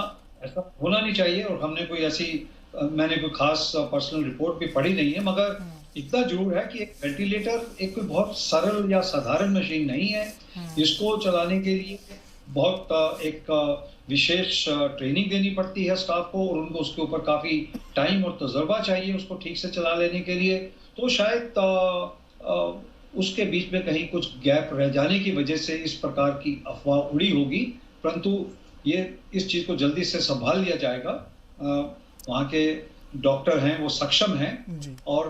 ऐसा होना नहीं चाहिए। और हमने कोई ऐसी, मैंने कोई खास पर्सनल रिपोर्ट भी पढ़ी नहीं है, मगर इतना जरूर है कि एक वेंटिलेटर एक कोई बहुत सरल या साधारण मशीन नहीं है। इसको चलाने के लिए बहुत एक विशेष ट्रेनिंग देनी पड़ती है स्टाफ को, और उनको उसके ऊपर काफी टाइम और तजुर्बा चाहिए उसको ठीक से चला लेने के लिए। तो शायद उसके बीच में कहीं कुछ गैप रह जाने की वजह से इस प्रकार की अफवाह उड़ी होगी, परंतु ये इस चीज को जल्दी से संभाल लिया जाएगा। वहाँ के डॉक्टर हैं, वो सक्षम हैं और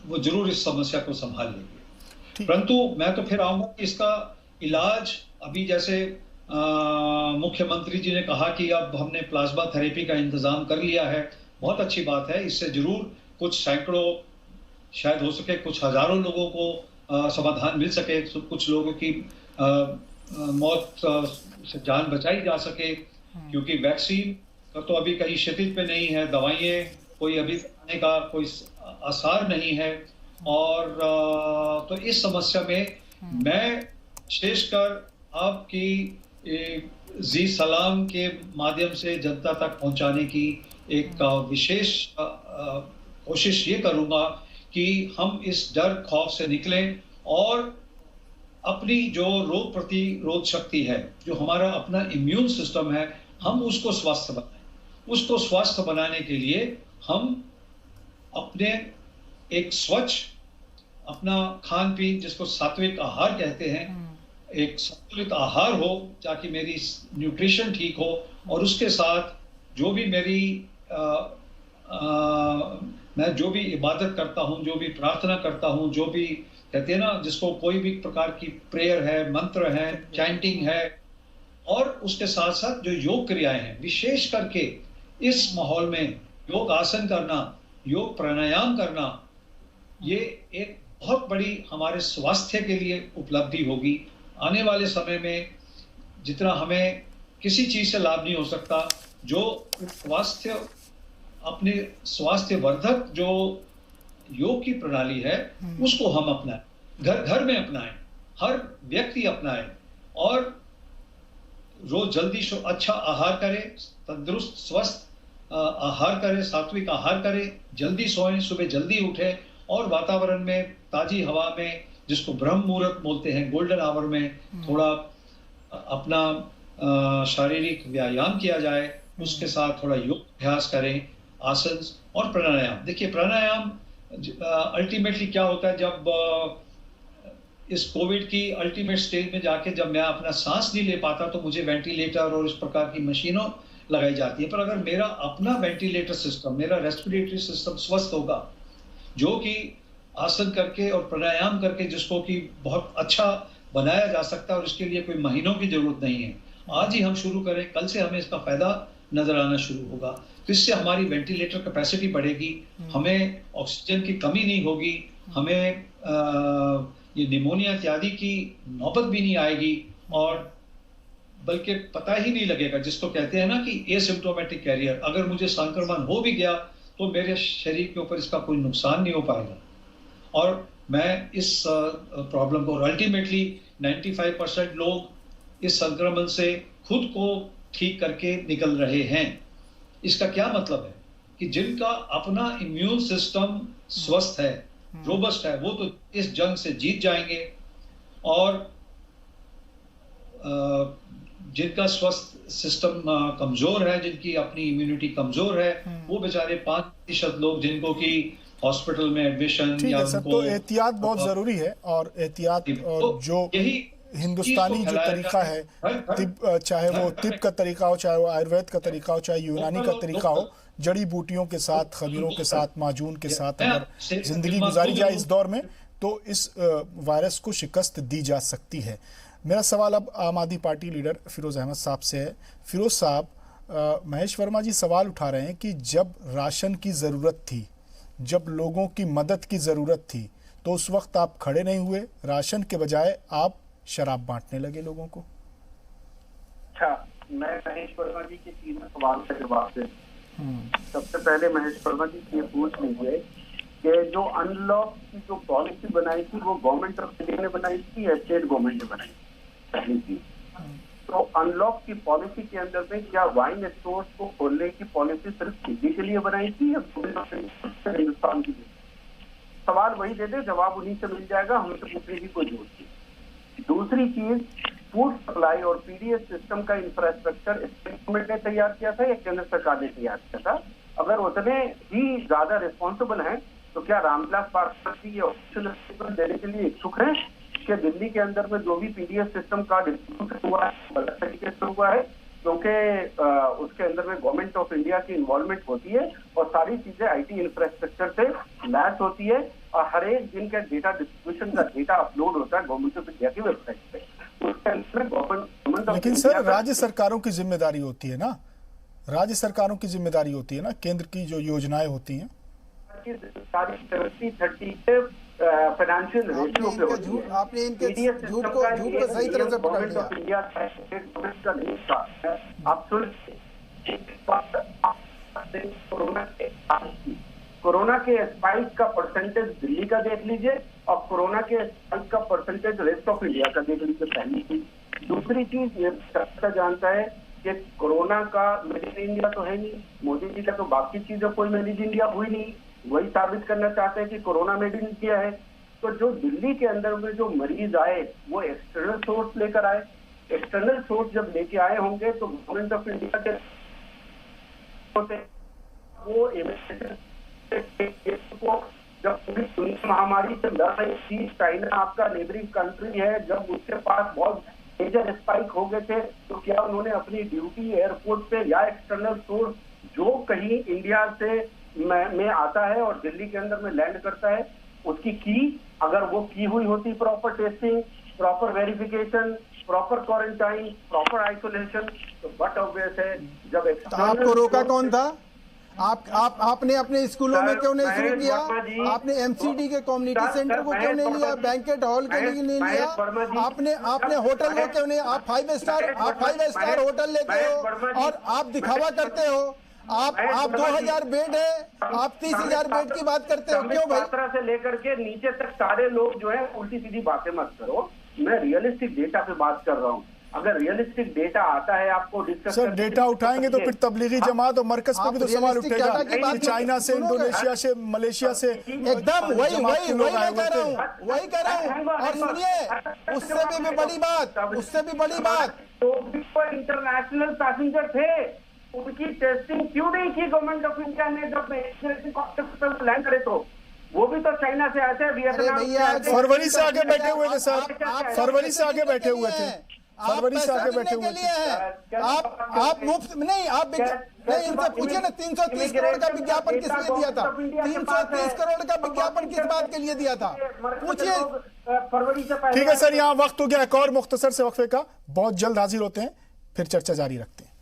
वो जरूर इस समस्या को संभाल लेंगे। परंतु मैं तो फिर आऊंगा कि इसका इलाज अभी जैसे मुख्यमंत्री जी ने कहा कि अब हमने प्लाज्मा थेरेपी का इंतजाम कर लिया है, बहुत अच्छी बात है। इससे जरूर कुछ सैकड़ों, शायद हो सके कुछ हजारों लोगों को समाधान मिल सके, कुछ लोगों की मौत से जान बचाई जा सके, क्योंकि वैक्सीन तो अभी कहीं क्षितिज पे नहीं है, दवाइयाँ कोई अभी आने का कोई आसार नहीं है। और तो इस समस्या में मैं विशेषकर आपकी जी सलाम के माध्यम से जनता तक पहुंचाने की एक विशेष कोशिश ये करूंगा कि हम इस डर खौफ से निकलें और अपनी जो रोग प्रतिरोध शक्ति है, जो हमारा अपना इम्यून सिस्टम है, हम उसको स्वस्थ बनाएं। उसको स्वस्थ बनाने के लिए हम अपने एक स्वच्छ अपना खान पीन, जिसको सात्विक आहार कहते हैं, एक संतुलित आहार हो ताकि मेरी न्यूट्रिशन ठीक हो, और उसके साथ जो भी मेरी मैं जो भी इबादत करता हूँ, जो भी प्रार्थना करता हूँ, जो भी कहते हैं ना, जिसको कोई भी प्रकार की प्रेयर है, मंत्र है, चैंटिंग है, और उसके साथ साथ जो योग क्रियाएं हैं, विशेष करके इस माहौल में योग आसन करना, योग प्राणायाम करना, ये एक बहुत बड़ी हमारे स्वास्थ्य के लिए उपलब्धि होगी। आने वाले समय में जितना हमें किसी चीज से लाभ नहीं हो सकता, जो स्वास्थ्य, अपने स्वास्थ्य वर्धक जो योग की प्रणाली है, उसको हम अपनाएं, घर घर में अपनाएं, हर व्यक्ति अपनाएं, और रोज जल्दी अच्छा आहार करें, तंदुरुस्त स्वस्थ आहार करें, सात्विक आहार करें, जल्दी सोएं, सुबह जल्दी उठें, और वातावरण में ताजी हवा में, जिसको ब्रह्म मुहूर्त बोलते हैं, गोल्डन आवर में थोड़ा अपना शारीरिक व्यायाम किया जाए, उसके साथ थोड़ा योग अभ्यास करें। आसन और प्राणायाम। देखिए प्राणायाम अल्टीमेटली क्या होता है, जब इस कोविड की अल्टीमेट स्टेज में जाके जब मैं अपना सांस नहीं ले पाता तो मुझे वेंटिलेटर और इस प्रकार की मशीनों लगाई जाती है। पर अगर मेरा अपना वेंटिलेटर सिस्टम, मेरा रेस्पिरेटरी सिस्टम स्वस्थ होगा, जो कि आसन करके और प्राणायाम करके जिसको कि बहुत अच्छा बनाया जा सकता है और इसके लिए कोई महीनों की जरूरत नहीं है। आज ही हम शुरू करें, कल से हमें इसका फायदा नजर आना शुरू होगा। तो इससे हमारी वेंटिलेटर कैपेसिटी बढ़ेगी, हमें ऑक्सीजन की कमी नहीं होगी, हमें ये निमोनिया इत्यादि की नौबत भी नहीं आएगी, और बल्कि पता ही नहीं लगेगा, जिसको कहते हैं ना कि एसिम्प्टोमेटिक कैरियर। अगर मुझे संक्रमण हो भी गया तो मेरे शरीर के ऊपर इसका कोई नुकसान नहीं हो पाएगा, और मैं इस प्रॉब्लम को, अल्टीमेटली 95% लोग इस संक्रमण से खुद को ठीक करके निकल रहे हैं। इसका क्या मतलब है कि जिनका अपना इम्यून सिस्टम स्वस्थ है, रोबस्ट है, वो तो इस जंग से जीत जाएंगे, और जिनका स्वस्थ सिस्टम कमजोर है, जिनकी अपनी इम्यूनिटी कमजोर है, वो बेचारे 5% लोग जिनको कि हॉस्पिटल में एडमिशन या उनको, तो एहतियात बहुत जरूरी है, और एहतियात और जो हिंदुस्तानी जो तरीका है, चाहे वो तिब का तरीका हो, चाहे वो आयुर्वेद का तरीका हो, चाहे यूनानी का तरीका हो, जड़ी बूटियों के साथ, खमीरों के साथ, माजून के साथ अगर जिंदगी गुजारी जाए इस दौर में, तो इस वायरस को शिकस्त दी जा सकती है। मेरा सवाल अब आम आदमी पार्टी लीडर फिरोज अहमद साहब से है। फिरोज साहब, महेश वर्मा जी सवाल उठा रहे हैं कि जब राशन की ज़रूरत थी, जब लोगों की मदद की ज़रूरत थी, तो उस वक्त आप खड़े नहीं हुए, राशन के बजाय आप शराब बांटने लगे लोगों को। अच्छा, मैं महेश वर्मा जी के 3 सवाल का जवाब दे। सबसे पहले महेश वर्मा जी ये पूछ लीजिए कि जो अनलॉक की जो पॉलिसी बनाई थी वो गवर्नमेंट ऑफ इंडिया ने बनाई थी या स्टेट गवर्नमेंट ने बनाई पहली चीज। तो अनलॉक की पॉलिसी के अंदर में क्या वाइन स्टोर्स को खोलने की पॉलिसी सिर्फ दिल्ली के लिए बनाई थी या हिंदुस्तान के लिए? सवाल वही दे दे, जवाब उन्हीं से मिल जाएगा, हमसे पूछने की कोई जरूरत नहीं। दूसरी चीज, फूड सप्लाई और पीडीएस सिस्टम का इंफ्रास्ट्रक्चर गवर्नमेंट ने तैयार किया था या केंद्र सरकार ने तैयार किया था? अगर उतने ही ज्यादा रिस्पॉन्सिबल हैं तो क्या रामविलास पासवान जी ये ऑफिशियल स्टेटमेंट देने के लिए इच्छुक हैं कि दिल्ली के अंदर में जो भी पीडीएस सिस्टम का डिस्ट्रीब्यूशन हुआ है गलत तरीके से हुआ है, क्योंकि उसके अंदर में गवर्नमेंट ऑफ इंडिया की इन्वॉल्वमेंट होती है और सारी चीजें आईटी इंफ्रास्ट्रक्चर से लैस होती है, और हर एक दिन का डेटा डिस्ट्रीब्यूशन का डेटा अपलोड होता है गवर्नमेंट ऑफ इंडिया की वेबसाइट पे। लेकिन सर, राज्य सरकारों की जिम्मेदारी होती है ना, राज्य सरकारों की जिम्मेदारी होती है ना, केंद्र की जो योजनाएं होती हैं सारी 70-30 फाइनेंशियल रेशियो पे होती है। आपने इनके झूठ को सही तरह से पकड़ लिया। आप सुन, कोरोना के स्पाइक का परसेंटेज दिल्ली का देख लीजिए और कोरोना के स्पाइक का परसेंटेज रेस्ट ऑफ इंडिया का देख लीजिए, पहली चीज। दूसरी चीज, ये सबका जानता है कि कोरोना का मेड इन इंडिया तो है नहीं, मोदी जी का तो बाकी चीजें कोई मेड इन इंडिया हुई नहीं, वही साबित करना चाहते हैं कि कोरोना मेड इन इंडिया है। तो जो दिल्ली के अंदर में जो मरीज आए वो एक्सटर्नल सोर्स लेकर आए, एक्सटर्नल सोर्स जब लेके आए होंगे तो गवर्नमेंट ऑफ इंडिया के वो जब पूरी महामारी से लड़ रही थी, चाइना आपका नेबरिंग कंट्री है, जब उसके पास बहुत मेजर स्पाइक हो गए थे, तो क्या उन्होंने अपनी ड्यूटी एयरपोर्ट पे या एक्सटर्नल सोर्स जो कहीं इंडिया से में आता है और दिल्ली के अंदर में लैंड करता है उसकी की, अगर वो की हुई होती proper testing, proper verification, proper quarantine, proper isolation, तो बट ऑब्वियस है जब आपको रोका कौन था? आपने अपने स्कूलों में क्यों नहीं शुरू किया? आपने एमसीडी के कम्युनिटी सेंटर को क्यों नहीं लिया? बैंकेट हॉल के लिए नहीं लिया? आपने होटल को क्यों नहीं? आप 5 स्टार होटल लेते हो और आप दिखावा करते हो। आप 2000 बेड है, आप 30,000 बेड की बात करते हो, क्यों भाई? मात्रा से लेकर के नीचे तक सारे लोग जो है उल्टी सीधी बातें मत करो, मैं रियलिस्टिक डेटा पे बात कर रहा हूँ। अगर रियलिस्टिक डेटा आता है आपको डिस्कस, सर डेटा उठाएंगे तो फिर तब्लीगी जमात और मरकज पर भी तो सवाल उठेगा कि चाइना से, इंडोनेशिया से, मलेशिया से, एकदम वही मैं कह रहा हूँ। और सुनिए, उससे भी बड़ी बात, तो इंटरनेशनल पैसेंजर थे, उनकी टेस्टिंग क्यों नहीं की गवर्नमेंट ऑफ इंडिया ने? जब लैंड करे तो वो भी तो चाइना से आए थे, वियतनाम से आए थे। फरवरी से आगे बैठे हुए थे सर, फरवरी से आगे बैठे हुए थे, फरवरी से आगे बैठे हुए थे। आप मुफ्त नहीं, आप नहीं, इनसे पूछिए ना 330 करोड़ का विज्ञापन किसने दिया था? 330 करोड़ का विज्ञापन किस बात के लिए दिया था? पूछिए। फरवरी से पहले। ठीक है सर, यहाँ वक्त हो गया एक और मुख्तसर से वक्फे का, बहुत जल्द हाजिर होते हैं, फिर चर्चा जारी रखते हैं।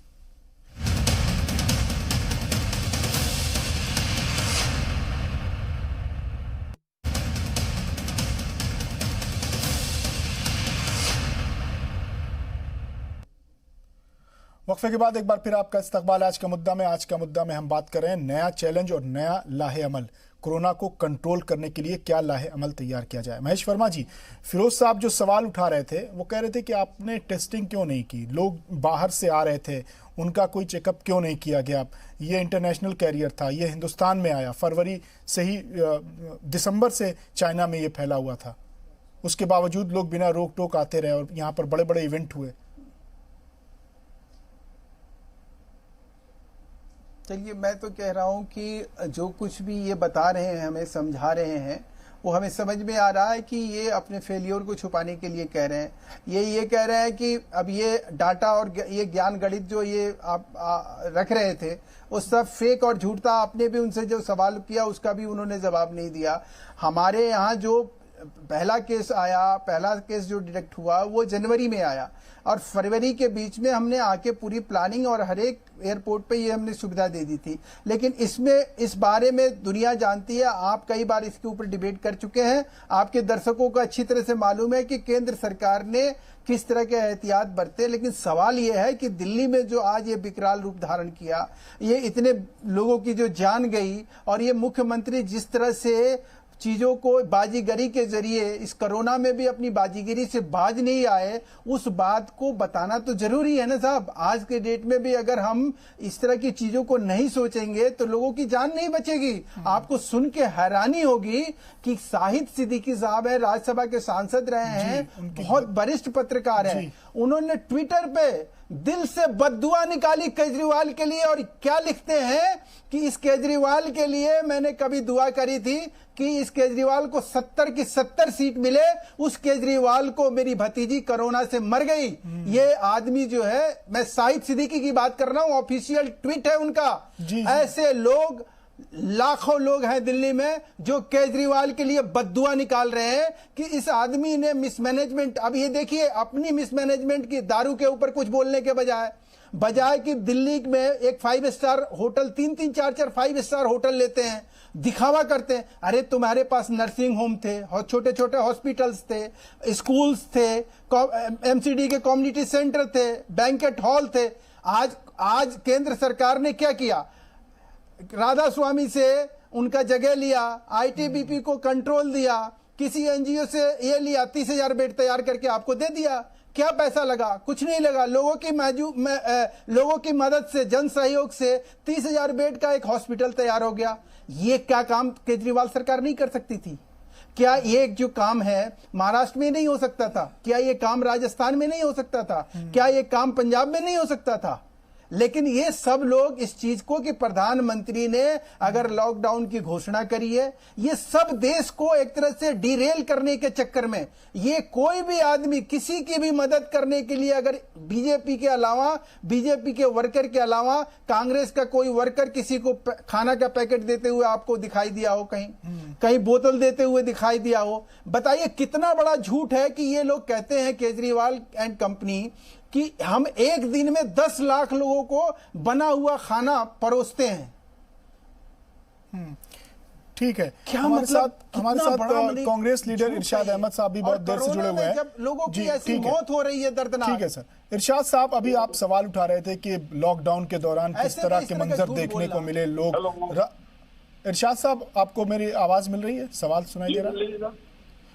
वक्फे के बाद एक बार फिर आपका इस्तकबाल आज का मुद्दा में हम बात कर रहे हैं नया चैलेंज और नया लाहे अमल। कोरोना को कंट्रोल करने के लिए क्या लाहे अमल तैयार किया जाए। महेश वर्मा जी, फिरोज साहब जो सवाल उठा रहे थे वो कह रहे थे कि आपने टेस्टिंग क्यों नहीं की, लोग बाहर से आ रहे थे, उनका कोई चेकअप क्यों नहीं किया गया। ये इंटरनेशनल कैरियर था, ये हिंदुस्तान में आया, फरवरी से ही दिसंबर से चाइना में ये फैला हुआ था, उसके बावजूद लोग बिना रोक टोक आते रहे और यहाँ पर बड़े बड़े इवेंट हुए। चलिए, मैं तो कह रहा हूं कि जो कुछ भी ये बता रहे हैं, हमें समझा रहे हैं, वो हमें समझ में आ रहा है कि ये अपने फेलियर को छुपाने के लिए कह रहे हैं। ये कह रहे हैं कि अब ये डाटा और ये ज्ञान गणित जो ये आप रख रहे थे वो सब फेक और झूठ था। आपने भी उनसे जो सवाल किया उसका भी उन्होंने जवाब नहीं दिया। हमारे यहाँ जो पहला केस जो डिटेक्ट हुआ वो जनवरी में आया और फरवरी के बीच में हमने आके पूरी प्लानिंग और हर एक एयरपोर्ट पे ये हमने सुविधा दे दी थी। लेकिन इस बारे में दुनिया जानती है, आप कई बार इसके ऊपर डिबेट कर चुके हैं, आपके दर्शकों को अच्छी तरह से मालूम है कि केंद्र सरकार ने किस तरह के एहतियात बरते। लेकिन सवाल ये है कि दिल्ली में जो आज ये विकराल रूप धारण किया, ये इतने लोगों की जो जान गई और ये मुख्यमंत्री जिस तरह से चीजों को बाजीगरी के जरिए इस कोरोना में भी अपनी बाजीगरी से बाज नहीं आए, उस बात को बताना तो जरूरी है ना साहब। आज के डेट में भी अगर हम इस तरह की चीजों को नहीं सोचेंगे तो लोगों की जान नहीं बचेगी। आपको सुन के हैरानी होगी कि शाहिद सिद्दीकी साहब है, राज्यसभा के सांसद रहे हैं, बहुत वरिष्ठ पत्रकार हैं, उन्होंने ट्विटर पे दिल से बद्दुआ निकाली केजरीवाल के लिए और क्या लिखते हैं कि इस केजरीवाल के लिए मैंने कभी दुआ करी थी कि इस केजरीवाल को 70 की 70 सीट मिले, उस केजरीवाल को मेरी भतीजी कोरोना से मर गई। ये आदमी जो है, मैं शाहिद सिद्दीकी की बात कर रहा हूं, ऑफिशियल ट्वीट है उनका। ऐसे लोग लाखों लोग हैं दिल्ली में जो केजरीवाल के लिए बद्दुआ निकाल रहे हैं कि इस आदमी ने मिसमैनेजमेंट। अब ये देखिए, अपनी मिसमैनेजमेंट की दारू के ऊपर कुछ बोलने के बजाय कि दिल्ली में एक 5 स्टार होटल 3-3, 4-4 5 स्टार होटल लेते हैं, दिखावा करते हैं। अरे तुम्हारे पास नर्सिंग होम थे, छोटे छोटे हॉस्पिटल्स थे, स्कूल्स थे, एमसीडी के कम्युनिटी सेंटर थे, बैंकेट हॉल थे। आज केंद्र सरकार ने क्या किया? राधा स्वामी से उनका जगह लिया, आईटीबीपी को कंट्रोल दिया, किसी एनजीओ से ये लिया, 30,000 बेड तैयार करके आपको दे दिया। क्या पैसा लगा? कुछ नहीं लगा। लोगों की मदद से, जन सहयोग से 30,000 बेड का एक हॉस्पिटल तैयार हो गया। ये क्या काम केजरीवाल सरकार नहीं कर सकती थी? क्या ये जो काम है महाराष्ट्र में नहीं हो सकता था? क्या ये काम राजस्थान में नहीं हो सकता था? क्या ये काम पंजाब में नहीं हो सकता था? लेकिन ये सब लोग इस चीज को कि प्रधानमंत्री ने अगर लॉकडाउन की घोषणा करी है, ये सब देश को एक तरह से डिरेल करने के चक्कर में, ये कोई भी आदमी किसी की भी मदद करने के लिए अगर बीजेपी के वर्कर के अलावा कांग्रेस का कोई वर्कर किसी को खाना का पैकेट देते हुए आपको दिखाई दिया हो, कहीं बोतल देते हुए दिखाई दिया हो, बताइए कितना बड़ा झूठ है कि ये लोग कहते हैं केजरीवाल एंड कंपनी कि हम एक दिन में 10 लाख लोगों को बना हुआ खाना परोसते हैं। ठीक है, क्या हमारे मतलब साथ कांग्रेस लीडर इरशाद अहमद साहब भी बहुत देर से जुड़े हुए हैं। जब लोगों की ऐसी मौत हो रही है दर्दनाक। ठीक है सर, इरशाद साहब, अभी आप सवाल उठा रहे थे कि लॉकडाउन के दौरान किस तरह के मंजर देखने को मिले लोग। इरशाद साहब, आपको मेरी आवाज मिल रही है? सवाल सुनाई दे रहा है?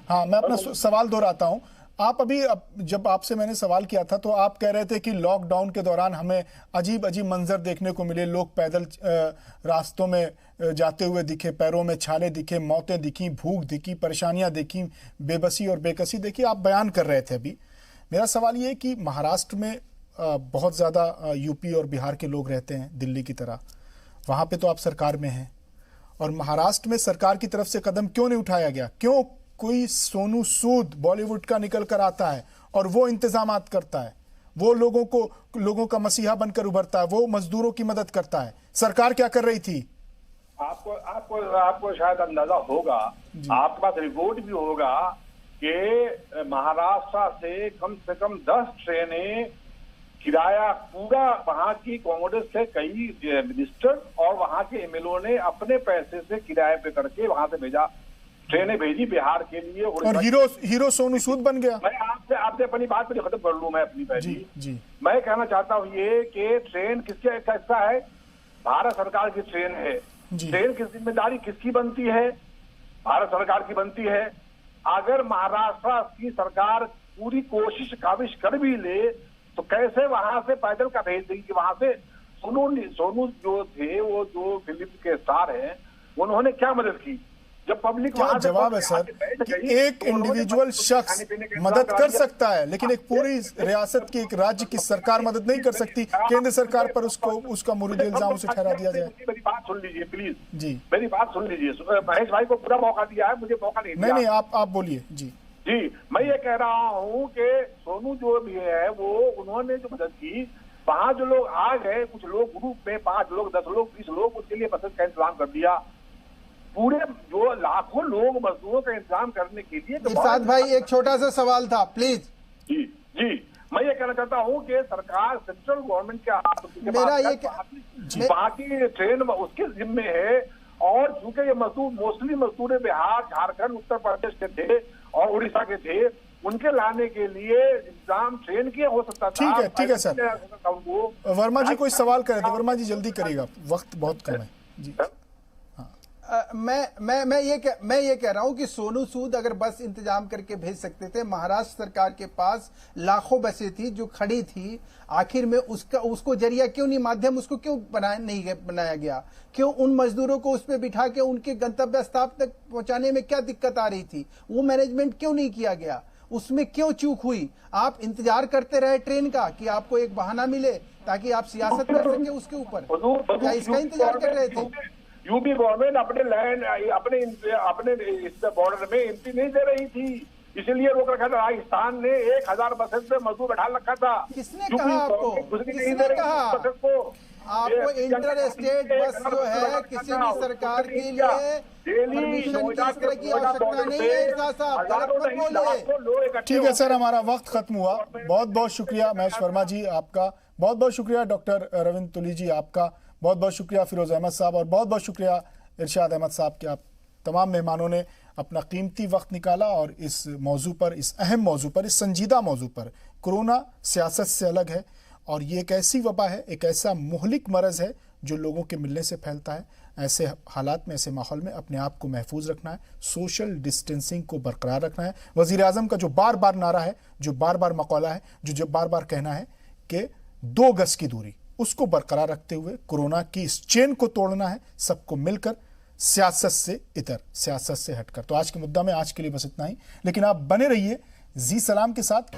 हाँ, मैं अपना सवाल दोहराता हूँ। आप अभी जब आपसे मैंने सवाल किया था तो आप कह रहे थे कि लॉकडाउन के दौरान हमें अजीब अजीब मंजर देखने को मिले, लोग पैदल रास्तों में जाते हुए दिखे, पैरों में छाले दिखे, मौतें दिखी, भूख दिखी, परेशानियां दिखी, बेबसी और बेकसी देखी, आप बयान कर रहे थे अभी। मेरा सवाल ये है कि महाराष्ट्र में बहुत ज़्यादा यूपी और बिहार के लोग रहते हैं दिल्ली की तरह, वहाँ पे तो आप सरकार में हैं, और महाराष्ट्र में सरकार की तरफ से कदम क्यों नहीं उठाया गया? क्यों कोई सोनू सूद बॉलीवुड का निकल कर आता है और वो इंतजामात करता है, वो लोगों का मसीहा बनकर उभरता है, वो मजदूरों की मदद करता है? सरकार क्या कर रही थी? आपको शायद अंदाजा होगा, आपके पास रिपोर्ट भी होगा कि महाराष्ट्र से कम 10 ट्रेनें किराया, पूरा वहां की कांग्रेस से कई मिनिस्टर और वहां के एमएलओ ने अपने पैसे से किराए पे करके वहां से भेजा, ट्रेनें भेजी बिहार के लिए। और हीरो सोनू सूद बन गया। मैं आपसे अपनी बात पे खत्म कर लूं, मैं अपनी पहली जी। मैं कहना चाहता हूं ये कि ट्रेन किसके हिस्सा है? भारत सरकार की ट्रेन है। ट्रेन की जिम्मेदारी किसकी बनती है? भारत सरकार की बनती है। अगर महाराष्ट्र की सरकार पूरी कोशिश काबिश कर भी ले तो कैसे वहां से पैदल का भेज देगी? वहां से सोनू जो थे, वो जो फिल्म के स्टार हैं, उन्होंने क्या मदद की? जब पब्लिक क्या जवाब है सर कि एक इंडिविजुअल शख्स मदद कर सकता है, लेकिन एक पूरी रियासत की, एक राज्य की सरकार मदद नहीं कर सकती? केंद्र सरकार पर उसका मुरीद इल्जाम उसे ठहरा दिया जाए। मेरी बात सुन लीजिए प्लीज जी, मेरी बात सुन लीजिए। महेश भाई को पूरा मौका दिया है, मुझे मौका नहीं दिया। नहीं, आप बोलिए। जी, मैं ये कह रहा हूँ कि सोनू जो भी है वो, उन्होंने जो मदद की, वहां जो लोग आ गए, कुछ लोग ग्रुप में 5 लोग 10 लोग 20 लोग, उसके लिए बसेस का इंतजाम कर दिया। पूरे जो लाखों लोग मजदूरों का इंतजाम करने के लिए। इरशाद भाई, एक छोटा सा सवाल था प्लीज। जी मैं ये कहना चाहता हूँ कि सरकार, सेंट्रल गवर्नमेंट के मेरा ये बाकी ट्रेन उसके जिम्मे है, और चूंकि ये मजदूर मोस्टली मजदूर बिहार, झारखंड, उत्तर प्रदेश के थे और उड़ीसा के थे, उनके लाने के लिए इंतजाम ट्रेन के हो सकता था। ठीक है सर। वर्मा जी कोई सवाल करे थे? वर्मा जी जल्दी करिएगा, वक्त बहुत कम है। जी, मैं ये कह रहा हूं कि सोनू सूद अगर बस इंतजाम करके भेज सकते थे, महाराष्ट्र सरकार के पास लाखों बसें थी जो खड़ी थी, आखिर में उसको जरिया क्यों नहीं, माध्यम उसको क्यों बनाया गया? क्यों उन मजदूरों को उस पर बिठा के उनके गंतव्य स्थान तक पहुंचाने में क्या दिक्कत आ रही थी? वो मैनेजमेंट क्यों नहीं किया गया? उसमें क्यों चूक हुई? आप इंतजार करते रहे ट्रेन का कि आपको एक बहाना मिले ताकि आप सियासत कर सके उसके ऊपर? क्या इसका इंतजार कर रहे थे? यूपी गवर्नमेंट अपने लैंड, अपने इस बॉर्डर में एंट्री नहीं दे रही थी, इसलिए रोक रखा था। राजस्थान ने 1000 बसेस पे मजदूर बैठा रखा था। किसने कहा आपको? किसने कहा आपको इंटर स्टेट बस जो है किसी भी सरकार के लिए परमिशन की इस तरह की आवश्यकता नहीं है? इरशाद साहब, गलत मत बोलिए। ठीक है सर, हमारा वक्त खत्म हुआ। बहुत बहुत शुक्रिया महेश वर्मा जी आपका, बहुत बहुत शुक्रिया डॉक्टर रविंद्र तुली जी आपका, बहुत बहुत शुक्रिया फिरोज अहमद साहब, और बहुत बहुत शुक्रिया इरशाद अहमद साहब के। आप तमाम मेहमानों ने अपना कीमती वक्त निकाला और इस मौजू पर, इस अहम मौजू पर, इस संजीदा मौजू पर, कोरोना सियासत से अलग है और ये एक ऐसी वबा है, एक ऐसा मुहलिक मरज़ है जो लोगों के मिलने से फैलता है। ऐसे हालात में, ऐसे माहौल में अपने आप को महफूज रखना है, सोशल डिस्टेंसिंग को बरकरार रखना है। वज़ीर आज़म का जो बार बार नारा है, जो बार बार मकौला है, जो बार बार कहना है कि 2 गज की दूरी, उसको बरकरार रखते हुए कोरोना की इस चेन को तोड़ना है, सबको मिलकर, सियासत से इतर, सियासत से हटकर। तो आज के मुद्दा में आज के लिए बस इतना ही, लेकिन आप बने रहिए जी सलाम के साथ।